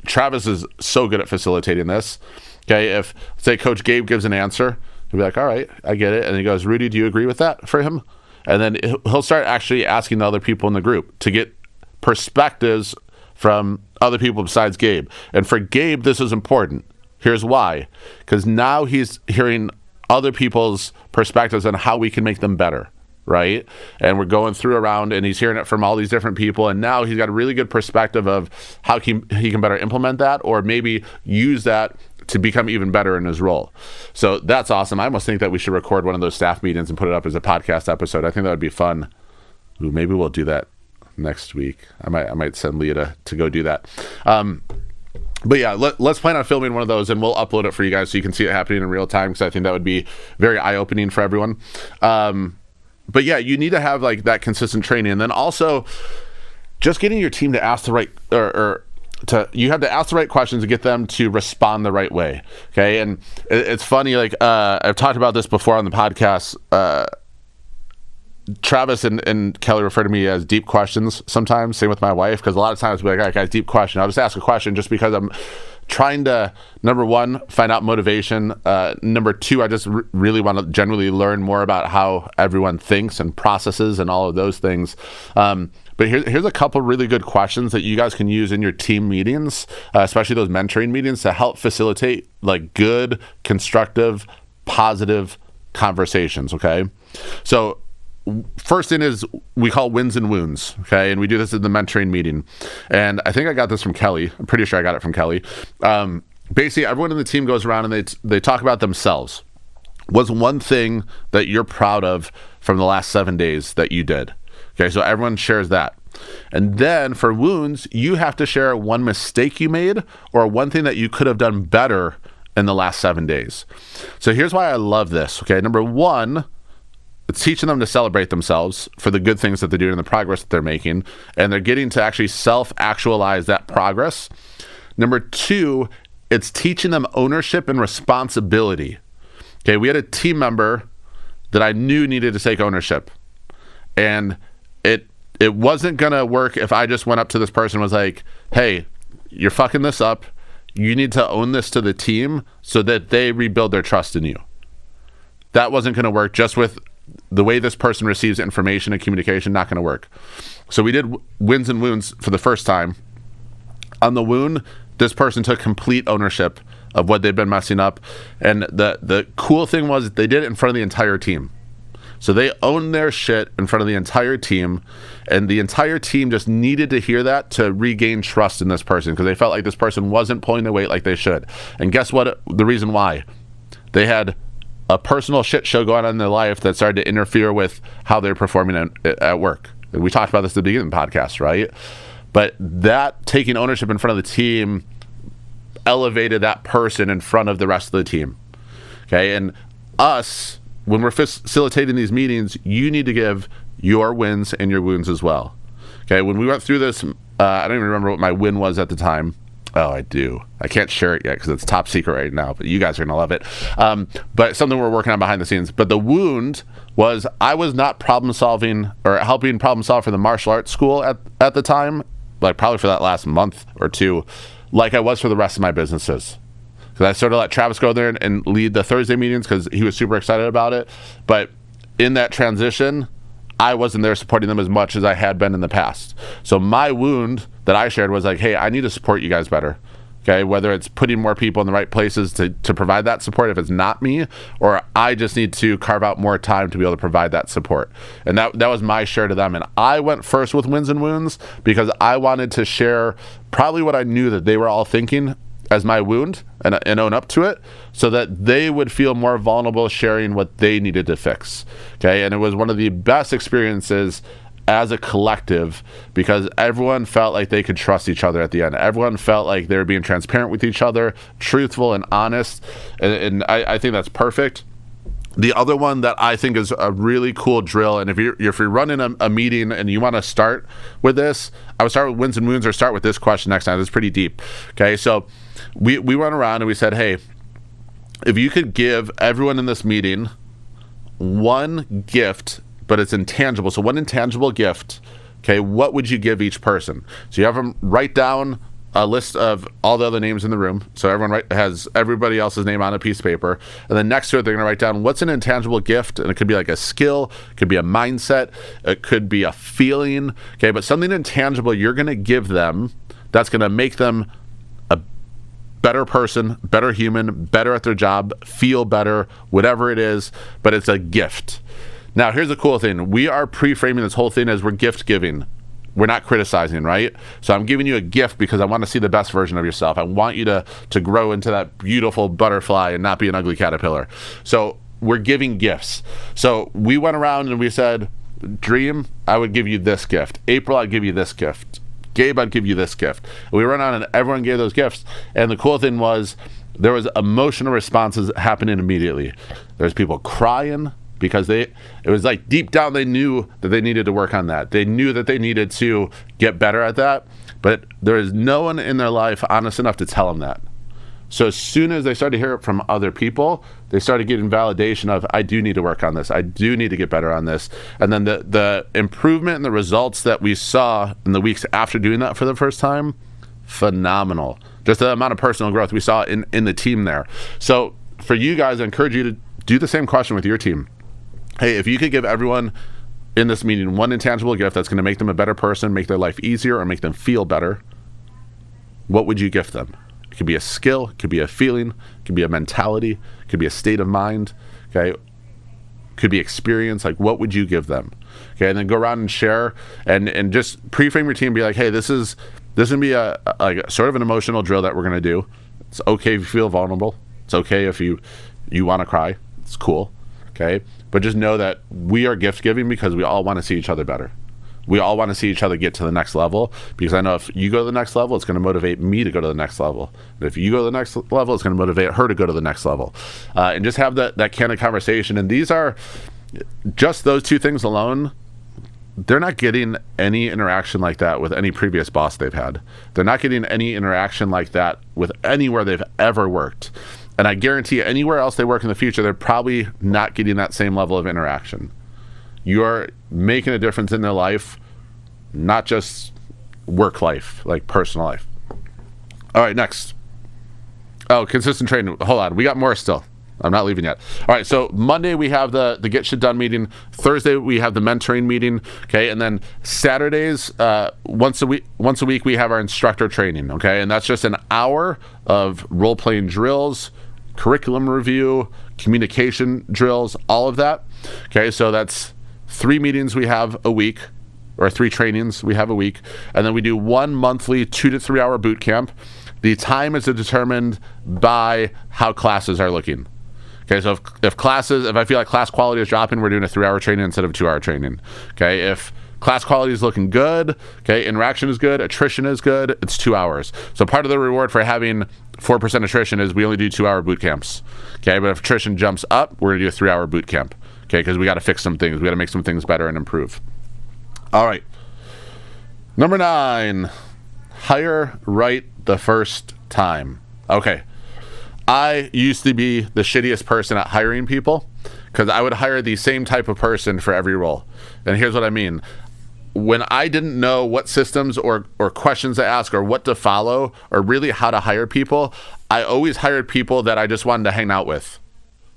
Travis is so good at facilitating this. Okay, if, say, Coach Gabe gives an answer, he'll be like, all right, I get it. And he goes, Rudy, do you agree with that for him? And then he'll start actually asking the other people in the group to get perspectives from other people besides Gabe. And for Gabe, this is important. Here's why. Because now he's hearing other people's perspectives on how we can make them better. Right? And we're going through around and he's hearing it from all these different people. And now he's got a really good perspective of how he can better implement that, or maybe use that to become even better in his role. So that's awesome. I almost think that we should record one of those staff meetings and put it up as a podcast episode. I think that would be fun. Ooh, maybe we'll do that next week. I might send Leah to go do that. But yeah, let's plan on filming one of those and we'll upload it for you guys so you can see it happening in real time, because I think that would be very eye-opening for everyone. But yeah, you need to have like that consistent training. And then also just getting your team to ask the right, you have to ask the right questions to get them to respond the right way. Okay. And it's funny, like, I've talked about this before on the podcast. Travis and Kelly refer to me as deep questions sometimes. Same with my wife, because a lot of times we're like, all right, guys, deep question. I'll just ask a question just because I'm trying to, number one, find out motivation. Number two, I just really want to generally learn more about how everyone thinks and processes and all of those things. But here's a couple really good questions that you guys can use in your team meetings, especially those mentoring meetings, to help facilitate like good, constructive, positive conversations. Okay. So first thing is we call wins and wounds. Okay. And we do this in the mentoring meeting. And I think I got this from Kelly. I'm pretty sure I got it from Kelly. Basically everyone in the team goes around and they talk about themselves. What's one thing that you're proud of from the last 7 days that you did? Okay. So everyone shares that. And then for wounds, you have to share one mistake you made or one thing that you could have done better in the last 7 days. So here's why I love this. Okay. Number one, it's teaching them to celebrate themselves for the good things that they're doing and the progress that they're making. And they're getting to actually self-actualize that progress. Number two, it's teaching them ownership and responsibility. Okay, we had a team member that I knew needed to take ownership. And it wasn't going to work if I just went up to this person and was like, hey, you're fucking this up. You need to own this to the team so that they rebuild their trust in you. That wasn't going to work just with the way this person receives information and communication. Not going to work. So we did wins and wounds for the first time. On the wound, this person took complete ownership of what they'd been messing up. And the cool thing was they did it in front of the entire team. So they owned their shit in front of the entire team, and the entire team just needed to hear that to regain trust in this person, because they felt like this person wasn't pulling their weight like they should. And guess what? The reason why? They had a personal shit show going on in their life that started to interfere with how they're performing at work. And we talked about this at the beginning of the podcast, right? But that taking ownership in front of the team elevated that person in front of the rest of the team. Okay, and us, when we're facilitating these meetings, you need to give your wins and your wounds as well. Okay, when we went through this, I don't even remember what my win was at the time. Oh, I do. I can't share it yet because it's top secret right now, but you guys are going to love it. But something we're working on behind the scenes. But the wound was I was not problem solving or helping problem solve for the martial arts school at the time like probably for that last month or two, like I was for the rest of my businesses. Because I sort of let Travis go there and lead the Thursday meetings because he was super excited about it. But in that transition, I wasn't there supporting them as much as I had been in the past. So my wound that I shared was like, hey, I need to support you guys better. Okay, whether it's putting more people in the right places to provide that support if it's not me, or I just need to carve out more time to be able to provide that support. And that was my share to them. And I went first with wins and wounds because I wanted to share probably what I knew that they were all thinking as my wound and own up to it so that they would feel more vulnerable sharing what they needed to fix. Okay, and it was one of the best experiences as a collective because everyone felt like they could trust each other at the end. Everyone felt like they were being transparent with each other, truthful and honest, and I think that's perfect. The other one that I think is a really cool drill, and if you're running a meeting and you want to start with this, I would start with wins and wounds or start with this question next time. It's pretty deep. Okay, so we went around and we said, hey, if you could give everyone in this meeting one gift, but it's intangible. So one intangible gift, okay, what would you give each person? So you have them write down a list of all the other names in the room. So everyone has everybody else's name on a piece of paper. And then next to it, they're going to write down what's an intangible gift. And it could be like a skill, it could be a mindset, it could be a feeling, okay, but something intangible you're going to give them that's going to make them a better person, better human, better at their job, feel better, whatever it is, but it's a gift. Now, here's the cool thing. We are pre-framing this whole thing as we're gift giving. We're not criticizing, right? So I'm giving you a gift because I want to see the best version of yourself. I want you to grow into that beautiful butterfly and not be an ugly caterpillar. So we're giving gifts. So we went around and we said, Dream, I would give you this gift. April, I'd give you this gift. Gabe, I'd give you this gift. And we went on and everyone gave those gifts. And the cool thing was there was emotional responses happening immediately. There's people crying, because it was like deep down they knew that they needed to work on that. They knew that they needed to get better at that, but there is no one in their life honest enough to tell them that. So as soon as they started to hear it from other people, they started getting validation of, I do need to work on this. I do need to get better on this. And then the improvement and the results that we saw in the weeks after doing that for the first time, phenomenal. Just the amount of personal growth we saw in the team there. So for you guys, I encourage you to do the same question with your team. Hey, if you could give everyone in this meeting one intangible gift that's going to make them a better person, make their life easier, or make them feel better, what would you gift them? It could be a skill, it could be a feeling, it could be a mentality, it could be a state of mind, okay? It could be experience. Like, what would you give them? Okay, and then go around and share and just pre-frame your team and be like, hey, this is going to be a sort of an emotional drill that we're going to do. It's okay if you feel vulnerable. It's okay if you want to cry. It's cool, okay? But just know that we are gift giving because we all want to see each other better. We all want to see each other get to the next level, because I know if you go to the next level, it's going to motivate me to go to the next level. And if you go to the next level, it's going to motivate her to go to the next level. And just have that candid conversation. And these are just those two things alone. They're not getting any interaction like that with any previous boss they've had. They're not getting any interaction like that with anywhere they've ever worked. And I guarantee anywhere else they work in the future, they're probably not getting that same level of interaction. You're making a difference in their life, not just work life, like personal life. All right, next. Oh, consistent training. Hold on, we got more still. I'm not leaving yet. All right, so Monday we have the Get Shit Done meeting. Thursday we have the mentoring meeting. Okay, and then Saturdays, once a week we have our instructor training. Okay, and that's just an hour of role-playing drills, curriculum review, communication drills, all of that. Okay, so that's 3 meetings we have a week, or 3 trainings we have a week, and then we do 1 monthly 2 to 3 hour boot camp. The time is determined by how classes are looking. Okay, so if I feel like class quality is dropping, we're doing a 3-hour training instead of a 2-hour training. Okay, if class quality is looking good, okay, interaction is good, attrition is good, it's 2 hours. So part of the reward for having 4% attrition is we only do 2-hour boot camps. Okay, but if attrition jumps up, we're gonna do a 3-hour boot camp. Okay, because we got to fix some things. We got to make some things better and improve. All right. Number 9, hire right the first time. Okay. I used to be the shittiest person at hiring people because I would hire the same type of person for every role. And here's what I mean. when I didn't know what systems or questions to ask or what to follow or really how to hire people, I always hired people that I just wanted to hang out with.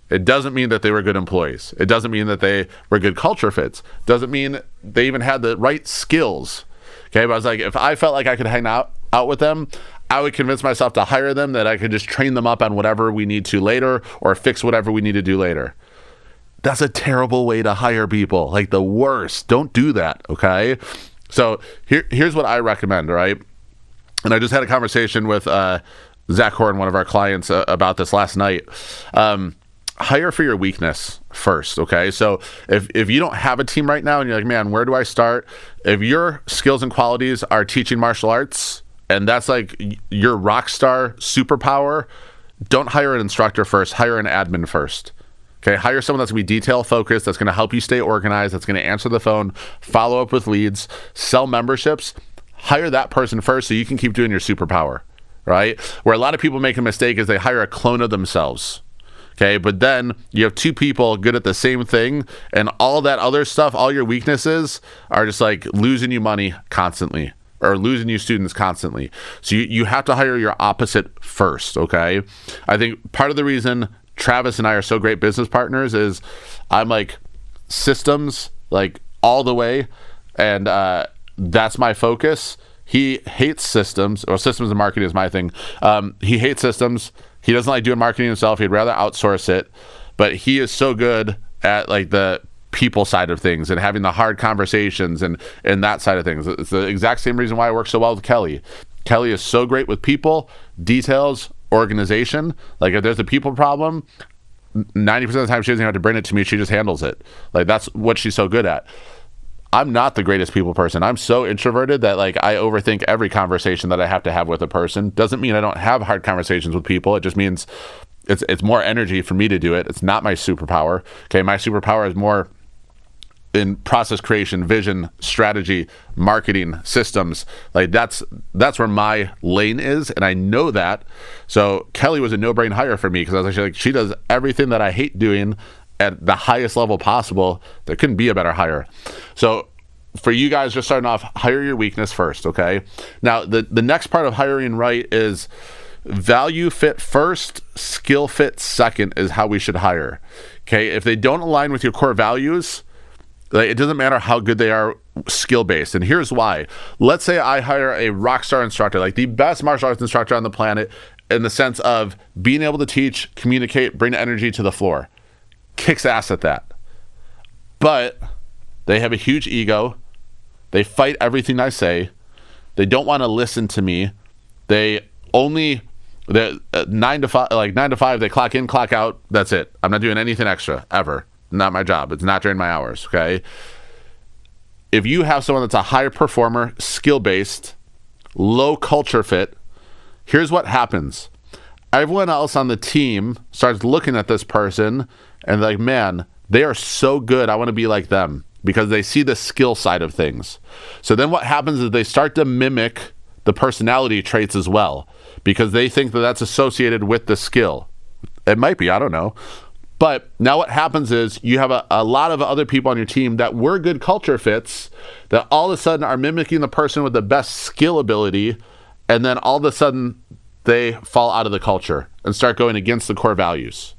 It doesn't mean that they were good employees. It doesn't mean that they were good culture fits. Doesn't mean they even had the right skills. Okay, but I was like, if I felt like I could hang out with them, I would convince myself to hire them, that I could just train them up on whatever we need to later or fix whatever we need to do later. That's a terrible way to hire people, like the worst. Don't do that, okay? So here's what I recommend, right? And I just had a conversation with Zach Horn, one of our clients, about this last night. Hire for your weakness first, okay? So if you don't have a team right now and you're like, man, where do I start? If your skills and qualities are teaching martial arts and that's like your rock star superpower, don't hire an instructor first, hire an admin first. Okay, hire someone that's going to be detail focused, that's going to help you stay organized, that's going to answer the phone, follow up with leads, sell memberships. Hire that person first so you can keep doing your superpower, right? Where a lot of people make a mistake is they hire a clone of themselves. Okay, but then you have two people good at the same thing, and all that other stuff, all your weaknesses are just like losing you money constantly or losing you students constantly. So you have to hire your opposite first, okay? I think part of the reason Travis and I are so great business partners is I'm like systems, like all the way, and that's my focus. He hates systems, or systems and marketing is my thing. He hates systems. He doesn't like doing marketing himself. He'd rather outsource it, but he is so good at like the people side of things and having the hard conversations and that side of things. It's the exact same reason why I work so well with Kelly. Kelly is so great with people, details, organization. Like if there's a people problem, 90% of the time she doesn't have to bring it to me. She just handles it. Like that's what she's so good at. I'm not the greatest people person. I'm so introverted that like I overthink every conversation that I have to have with a person. Doesn't mean I don't have hard conversations with people. It just means it's more energy for me to do it. It's not my superpower. Okay, my superpower is more in process creation, vision, strategy, marketing, systems. Like that's where my lane is, and I know that. So Kelly was a no-brain hire for me because I was actually like, she does everything that I hate doing at the highest level possible. There couldn't be a better hire. So for you guys just starting off, hire your weakness first, okay? Now, the next part of hiring right is value fit first, skill fit second is how we should hire, okay? If they don't align with your core values, like, it doesn't matter how good they are skill-based. And here's why. Let's say I hire a rock star instructor, like the best martial arts instructor on the planet in the sense of being able to teach, communicate, bring energy to the floor. Kicks ass at that. But they have a huge ego. They fight everything I say. They don't want to listen to me. They only 9 to 5, they clock in, clock out. That's it. I'm not doing anything extra ever. Not my job. It's not during my hours, okay? If you have someone that's a high performer, skill-based, low culture fit, here's what happens. Everyone else on the team starts looking at this person and like, man, they are so good. I want to be like them because they see the skill side of things. So then what happens is they start to mimic the personality traits as well because they think that that's associated with the skill. It might be, I don't know. But now what happens is you have a lot of other people on your team that were good culture fits that all of a sudden are mimicking the person with the best skill ability, and then all of a sudden they fall out of the culture and start going against the core values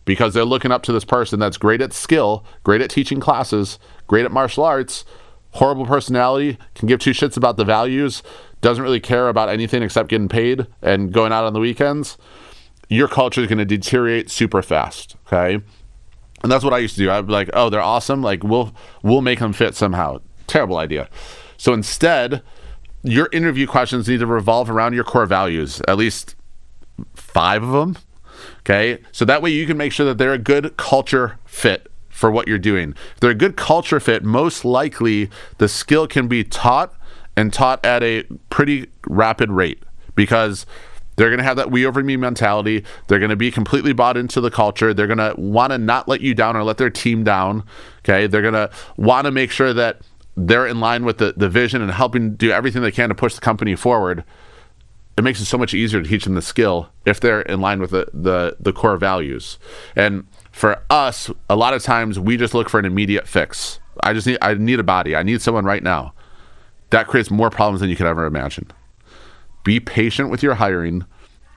because they're looking up to this person that's great at skill, great at teaching classes, great at martial arts, horrible personality, can give two shits about the values, doesn't really care about anything except getting paid and going out on the weekends. Your culture is going to deteriorate super fast, okay? And that's what I used to do. I'd be like, oh, they're awesome. Like, we'll make them fit somehow. Terrible idea. So instead, your interview questions need to revolve around your core values, at least 5 of them, okay? So that way you can make sure that they're a good culture fit for what you're doing. If they're a good culture fit, most likely the skill can be taught and taught at a pretty rapid rate because they're going to have that we over me mentality. They're going to be completely bought into the culture. They're going to want to not let you down or let their team down, okay? They're going to want to make sure that they're in line with the vision and helping do everything they can to push the company forward. It makes it so much easier to teach them the skill if they're in line with the core values. And for us, a lot of times we just look for an immediate fix. I need a body. I need someone right now. That creates more problems than you could ever imagine. Be patient with your hiring.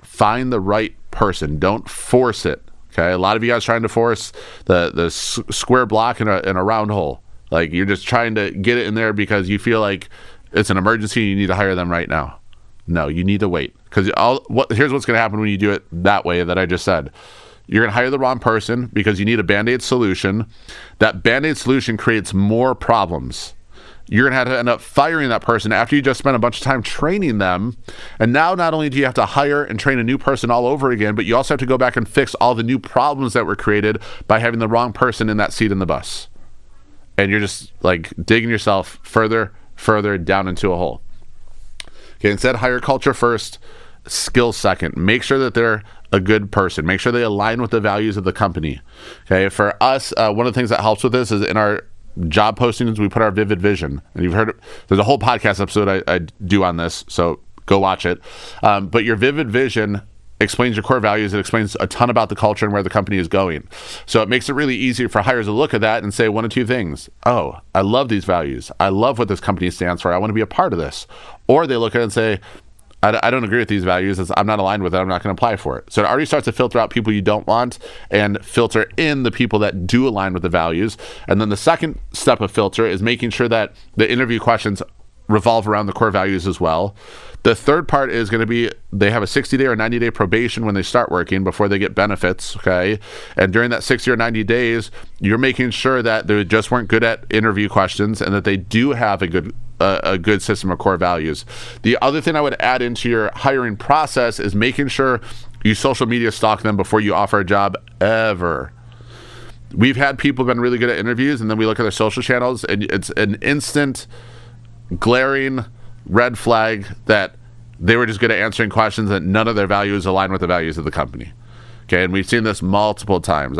Find the right person. Don't force it. Okay. A lot of you guys trying to force the square block in a round hole. Like, you're just trying to get it in there because you feel like it's an emergency and you need to hire them right now. No, you need to wait. Because here's what's going to happen when you do it that way that I just said. You're going to hire the wrong person because you need a Band-Aid solution. That Band-Aid solution creates more problems. You're going to have to end up firing that person after you just spent a bunch of time training them. And now not only do you have to hire and train a new person all over again, but you also have to go back and fix all the new problems that were created by having the wrong person in that seat in the bus. And you're just like digging yourself further down into a hole. Okay, instead, hire culture first, skills second. Make sure that they're a good person. Make sure they align with the values of the company. Okay, for us, one of the things that helps with this is in our job postings, we put our vivid vision. And you've heard, there's a whole podcast episode I do on this, so go watch it. But your vivid vision explains your core values. It explains a ton about the culture and where the company is going. So it makes it really easy for hires to look at that and say one of two things. Oh, I love these values. I love what this company stands for. I want to be a part of this. Or they look at it and say, I don't agree with these values. I'm not aligned with it. I'm not going to apply for it. So it already starts to filter out people you don't want and filter in the people that do align with the values. And then the second step of filter is making sure that the interview questions revolve around the core values as well. The third part is going to be they have a 60-day or 90-day probation when they start working before they get benefits, okay? And during that 60 or 90 days, you're making sure that they just weren't good at interview questions and that they do have a good system of core values. The other thing I would add into your hiring process is making sure you social media stalk them before you offer a job ever. We've had people who've been really good at interviews, and then we look at their social channels, and it's an instant glaring red flag that they were just good at answering questions that none of their values align with the values of the company. Okay, and we've seen this multiple times.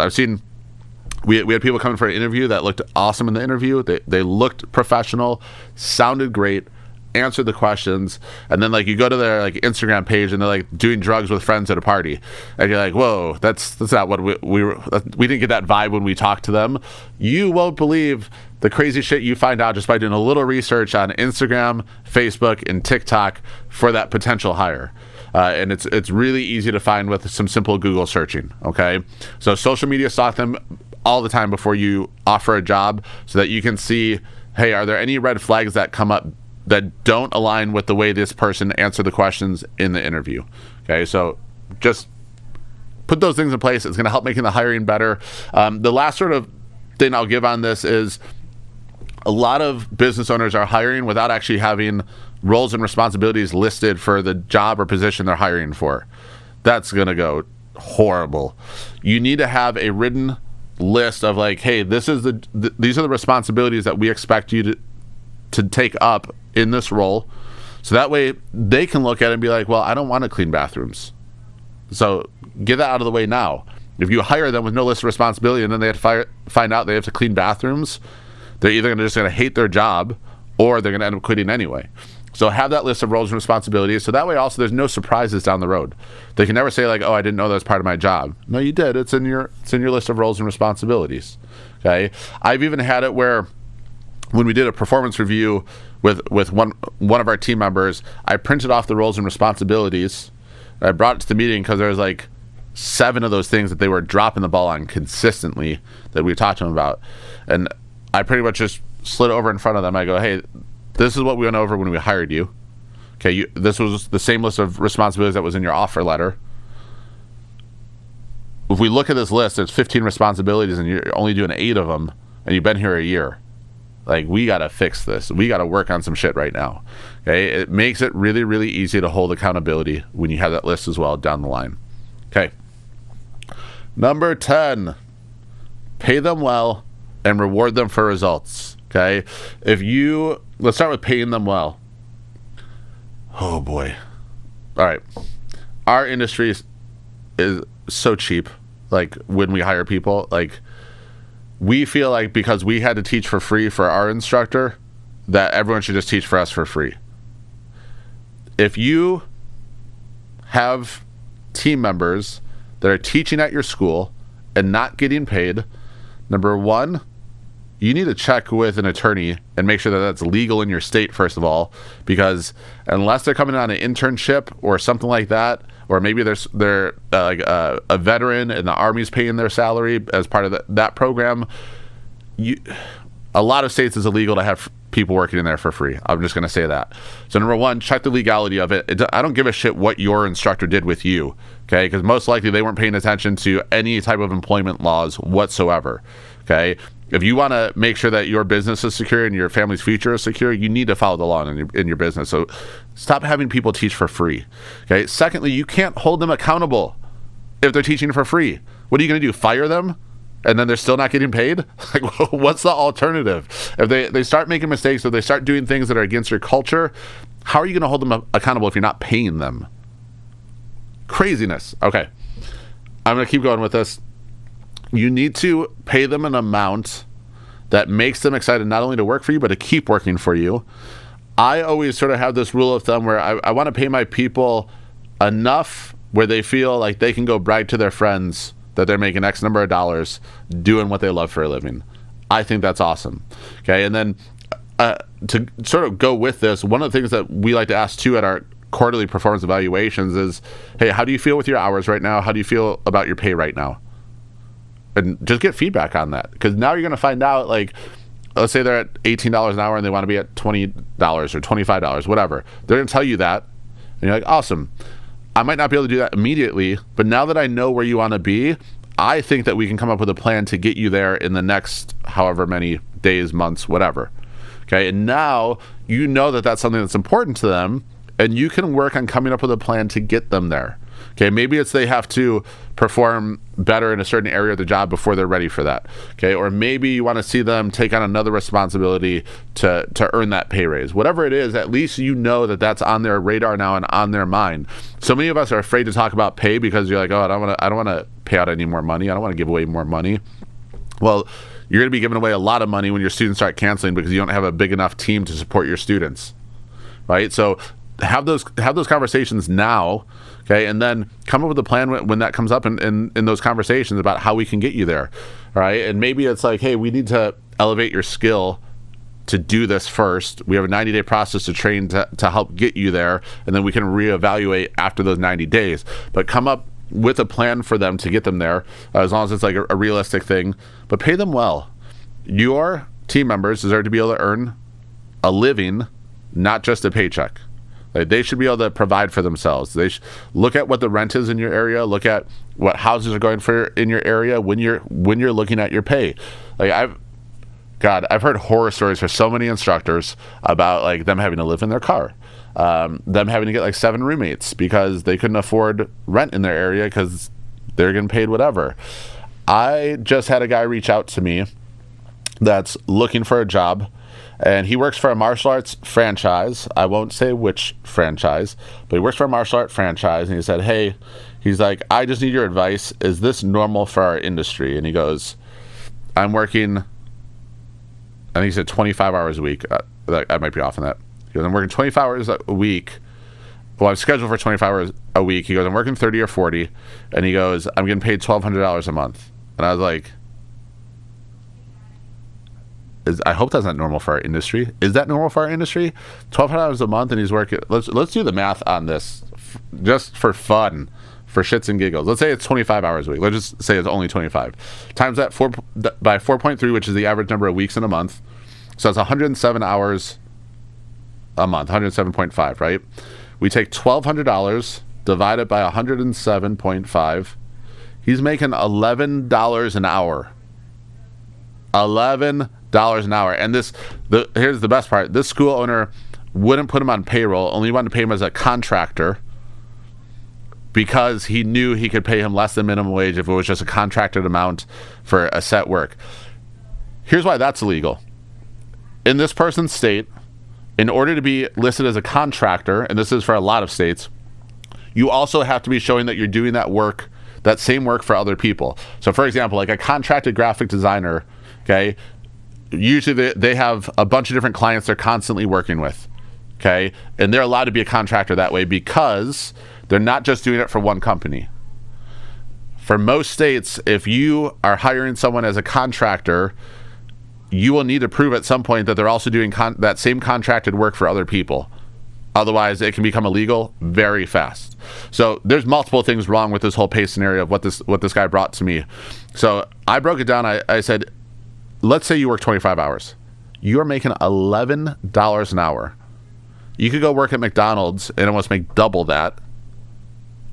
We had people coming for an interview that looked awesome in the interview. They looked professional, sounded great, answered the questions, and then like you go to their like Instagram page and they're like doing drugs with friends at a party, and you're like, whoa, that's not what we didn't get that vibe when we talked to them. You won't believe the crazy shit you find out just by doing a little research on Instagram, Facebook, and TikTok for that potential hire. And it's really easy to find with some simple Google searching, okay? So social media stalk them all the time before you offer a job so that you can see, hey, are there any red flags that come up that don't align with the way this person answered the questions in the interview? Okay, so just put those things in place. It's going to help making the hiring better. The last sort of thing I'll give on this is a lot of business owners are hiring without actually having roles and responsibilities listed for the job or position they're hiring for. That's going to go horrible. You need to have a written list of like, hey, these are the responsibilities that we expect you to take up in this role. So that way they can look at it and be like, well, I don't want to clean bathrooms. So get that out of the way now. If you hire them with no list of responsibility and then they have to find out they have to clean bathrooms, they're either just going to hate their job or they're going to end up quitting anyway. So have that list of roles and responsibilities. So that way also there's no surprises down the road. They can never say like, oh, I didn't know that was part of my job. No, you did. It's in your list of roles and responsibilities. Okay. I've even had it where when we did a performance review with one of our team members, I printed off the roles and responsibilities. I brought it to the meeting because there was like 7 of those things that they were dropping the ball on consistently that we talked to them about. And I pretty much just slid over in front of them. I go, hey, this is what we went over when we hired you. Okay, this was the same list of responsibilities that was in your offer letter. If we look at this list, there's 15 responsibilities and you're only doing 8 of them, and you've been here a year. Like, we got to fix this. We got to work on some shit right now. Okay, it makes it really, really easy to hold accountability when you have that list as well down the line. Okay. Number 10, pay them well and reward them for results. Okay, let's start with paying them well. Oh boy. All right, our industry is so cheap. Like when we hire people, like we feel like because we had to teach for free for our instructor, that everyone should just teach for us for free. If you have team members that are teaching at your school and not getting paid, number one, you need to check with an attorney and make sure that that's legal in your state, first of all, because unless they're coming on an internship or something like that, or maybe they're like a veteran and the Army's paying their salary as part of that program, a lot of states it's illegal to have people working in there for free. I'm just going to say that. So number one, check the legality of it. I don't give a shit what your instructor did with you, okay? Because most likely they weren't paying attention to any type of employment laws whatsoever, okay? If you want to make sure that your business is secure and your family's future is secure, you need to follow the law in your business. So stop having people teach for free, okay? Secondly, you can't hold them accountable if they're teaching for free. What are you going to do, fire them? And then they're still not getting paid? Like, what's the alternative? If they start making mistakes or they start doing things that are against your culture, how are you going to hold them accountable if you're not paying them? Craziness. Okay. I'm going to keep going with this. You need to pay them an amount that makes them excited not only to work for you, but to keep working for you. I always sort of have this rule of thumb where I want to pay my people enough where they feel like they can go brag to their friends that they're making X number of dollars doing what they love for a living. I think that's awesome. Okay, and then to sort of go with this, one of the things that we like to ask too at our quarterly performance evaluations is, hey, how do you feel with your hours right now? How do you feel about your pay right now? And just get feedback on that, because now you're going to find out, like, let's say they're at $18 an hour and they want to be at $20 or $25, whatever. They're going to tell you that, and you're like, awesome. I might not be able to do that immediately, but now that I know where you want to be, I think that we can come up with a plan to get you there in the next however many days, months, whatever. Okay, and now you know that that's something that's important to them, and you can work on coming up with a plan to get them there. Okay, maybe it's they have to perform better in a certain area of the job before they're ready for that. Okay, or maybe you want to see them take on another responsibility to earn that pay raise. Whatever it is, at least you know that that's on their radar now and on their mind. So many of us are afraid to talk about pay because you're like, oh, I don't want to pay out any more money. I don't want to give away more money. Well, you're going to be giving away a lot of money when your students start canceling because you don't have a big enough team to support your students, right? So have those conversations now, okay, and then come up with a plan when that comes up in those conversations about how we can get you there, right? And maybe it's like, hey, we need to elevate your skill to do this first. We have a 90-day process to train to help get you there, and then we can reevaluate after those 90 days. But come up with a plan for them to get them there, as long as it's like a realistic thing. But pay them well. Your team members deserve to be able to earn a living, not just a paycheck. Like, they should be able to provide for themselves. They should look at what the rent is in your area. Look at what houses are going for in your area when you're looking at your pay. Like, I've heard horror stories for so many instructors about like them having to live in their car, them having to get like 7 roommates because they couldn't afford rent in their area because they're getting paid whatever. I just had a guy reach out to me that's looking for a job. And he works for a martial arts franchise. I won't say which franchise, but he works for a martial art franchise. And he said, hey, he's like, I just need your advice. Is this normal for our industry? And he goes, I'm working, I think he said 25 hours a week. I might be off on that. He goes, I'm working 25 hours a week. Well, I'm scheduled for 25 hours a week. He goes, I'm working 30 or 40. And he goes, I'm getting paid $1,200 a month. And I was like, I hope that's not normal for our industry. Is that normal for our industry? $1,200 a month, and he's working. Let's do the math on this, just for fun, for shits and giggles. Let's say it's 25 hours a week. Let's just say it's only 25. Times that by 4.3, which is the average number of weeks in a month. So it's 107 hours a month, 107.5, right? We take $1,200, divide it by 107.5. He's making $11 an hour. $11 an hour. And here's the best part. This school owner wouldn't put him on payroll, only wanted to pay him as a contractor because he knew he could pay him less than minimum wage if it was just a contracted amount for a set work. Here's why that's illegal. In this person's state, in order to be listed as a contractor, and this is for a lot of states, you also have to be showing that you're doing that same work for other people. So for example, like a contracted graphic designer, okay, usually they have a bunch of different clients they're constantly working with, okay? And they're allowed to be a contractor that way because they're not just doing it for one company. For most states, if you are hiring someone as a contractor, you will need to prove at some point that they're also doing that same contracted work for other people. Otherwise, it can become illegal very fast. So there's multiple things wrong with this whole pay scenario of what this guy brought to me. So I broke it down. I said, let's say you work 25 hours. You're making $11 an hour. You could go work at McDonald's and almost make double that.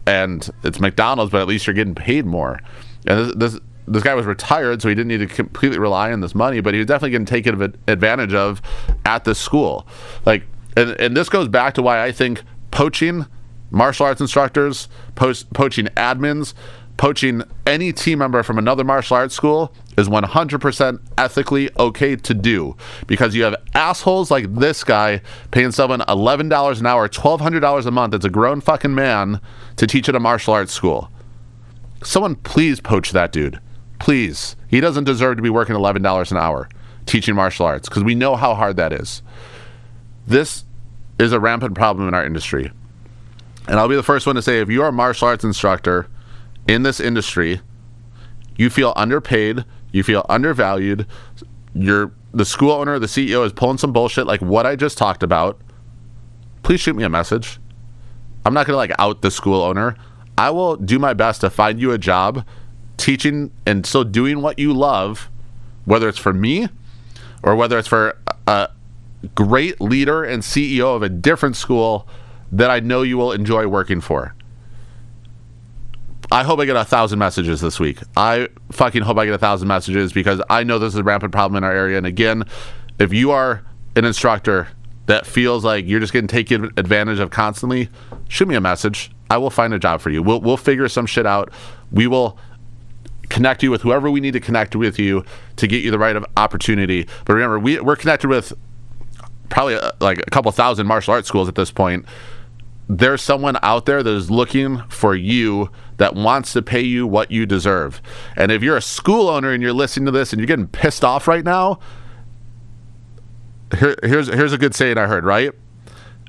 And it's McDonald's, but at least you're getting paid more. And this guy was retired, so he didn't need to completely rely on this money, but he was definitely getting taken advantage of at this school. Like, and this goes back to why I think poaching martial arts instructors, poaching admins, poaching any team member from another martial arts school is 100% ethically okay to do, because you have assholes like this guy paying someone $11 an hour, $1,200 a month. It's a grown fucking man to teach at a martial arts school. Someone please poach that dude. Please. He doesn't deserve to be working $11 an hour teaching martial arts, because we know how hard that is. This is a rampant problem in our industry. And I'll be the first one to say, if you are a martial arts instructor in this industry, you feel underpaid, you feel undervalued, the school owner, the CEO is pulling some bullshit like what I just talked about, please shoot me a message. I'm not going to out the school owner. I will do my best to find you a job teaching and still doing what you love, whether it's for me or whether it's for a great leader and CEO of a different school that I know you will enjoy working for. I hope I get 1,000 messages this week. I fucking hope I get 1,000 messages, because I know this is a rampant problem in our area. And again, if you are an instructor that feels like you're just getting taken advantage of constantly, shoot me a message. I will find a job for you. We'll figure some shit out. We will connect you with whoever we need to connect with you to get you the right opportunity. But remember, we're connected with probably a couple thousand martial arts schools at this point. There's someone out there that is looking for you, that wants to pay you what you deserve. And if you're a school owner and you're listening to this and you're getting pissed off right now, here's a good saying I heard, right?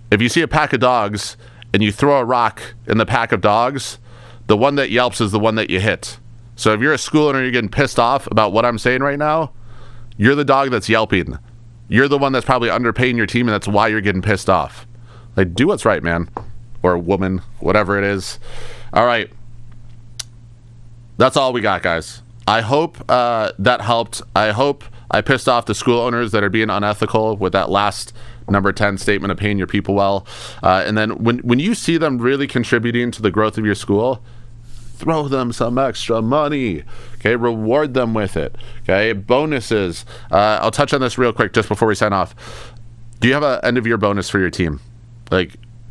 If you see a pack of dogs and you throw a rock in the pack of dogs, the one that yelps is the one that you hit. So if you're a school owner and you're getting pissed off about what I'm saying right now, you're the dog that's yelping. You're the one that's probably underpaying your team, and that's why you're getting pissed off. Do what's right, man. Or woman, whatever it is. All right. That's all we got, guys. I hope that helped. I hope I pissed off the school owners that are being unethical with that last number 10 statement of paying your people well. And then when you see them really contributing to the growth of your school, throw them some extra money. Okay, reward them with it. Okay, bonuses. I'll touch on this real quick just before we sign off. Do you have an end of year bonus for your team?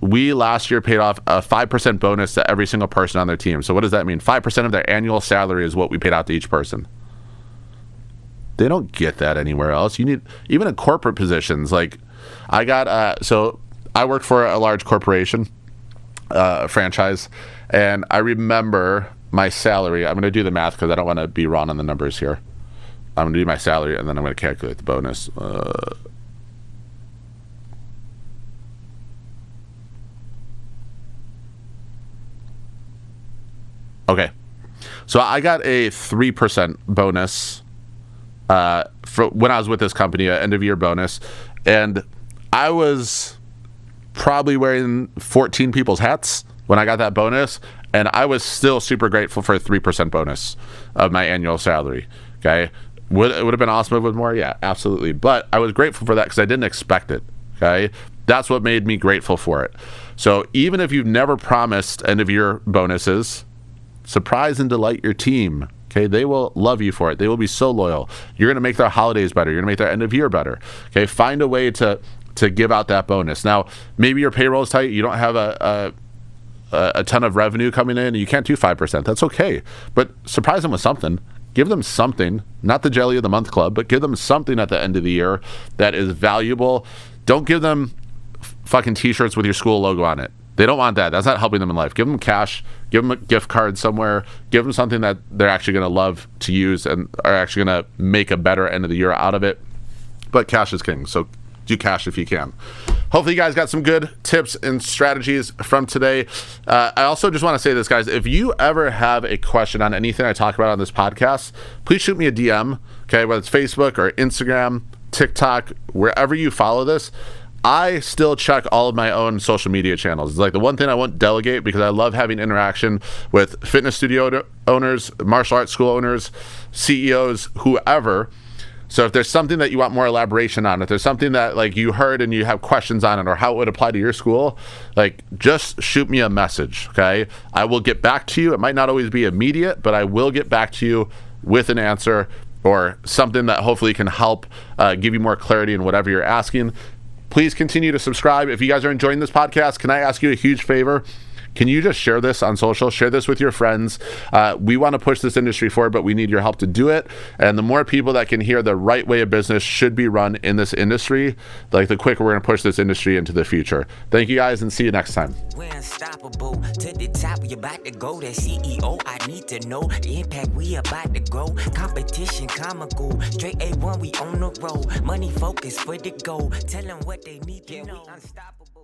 We last year paid off a 5% bonus to every single person on their team. So what does that mean? 5% of their annual salary is what we paid out to each person. They don't get that anywhere else. You need, even in corporate positions, I got, so I work for a large corporation, franchise, and I remember my salary. I'm going to do the math because I don't want to be wrong on the numbers here. I'm going to do my salary, and then I'm going to calculate the bonus. Okay, so I got a 3% bonus for when I was with this company, an end of year bonus, and I was probably wearing 14 people's hats when I got that bonus, and I was still super grateful for a 3% bonus of my annual salary. Okay, it would have been awesome if it was more, yeah, absolutely, but I was grateful for that because I didn't expect it. Okay, that's what made me grateful for it. So even if you've never promised end of year bonuses, surprise and delight your team. Okay, they will love you for it. They will be so loyal. You're going to make their holidays better. You're going to make their end of year better. Okay, find a way to give out that bonus. Now, maybe your payroll is tight. You don't have a ton of revenue coming in, and you can't do 5%. That's okay. But surprise them with something. Give them something, not the Jelly of the Month Club, but give them something at the end of the year that is valuable. Don't give them fucking t-shirts with your school logo on it. They don't want that. That's not helping them in life. Give them cash. Give them a gift card somewhere. Give them something that they're actually going to love to use and are actually going to make a better end of the year out of it. But cash is king, so do cash if you can. hopefully you guys got some good tips and strategies from today. I also just want to say this, guys, if you ever have a question on anything I talk about on this podcast, please shoot me a DM, okay, whether it's Facebook or Instagram, TikTok, wherever you follow this. I still check all of my own social media channels. It's like the one thing I won't delegate, because I love having interaction with fitness studio owners, martial arts school owners, CEOs, whoever. So if there's something that you want more elaboration on, if there's something that like you heard and you have questions on it or how it would apply to your school, like just shoot me a message, okay? I will get back to you. It might not always be immediate, but I will get back to you with an answer or something that hopefully can help give you more clarity in whatever you're asking. Please continue to subscribe. If you guys are enjoying this podcast, can I ask you a huge favor? Can you just share this on social? Share this with your friends. We want to push this industry forward, but we need your help to do it. And the more people that can hear the right way of business should be run in this industry, like the quicker we're going to push this industry into the future. Thank you guys, and see you next time. We're unstoppable. To the top, we about to go. That CEO, I need to know the impact we about to grow. Competition comical. Straight A1, we on the road. Money focus for the goal. Tell them what they need to know. We unstoppable.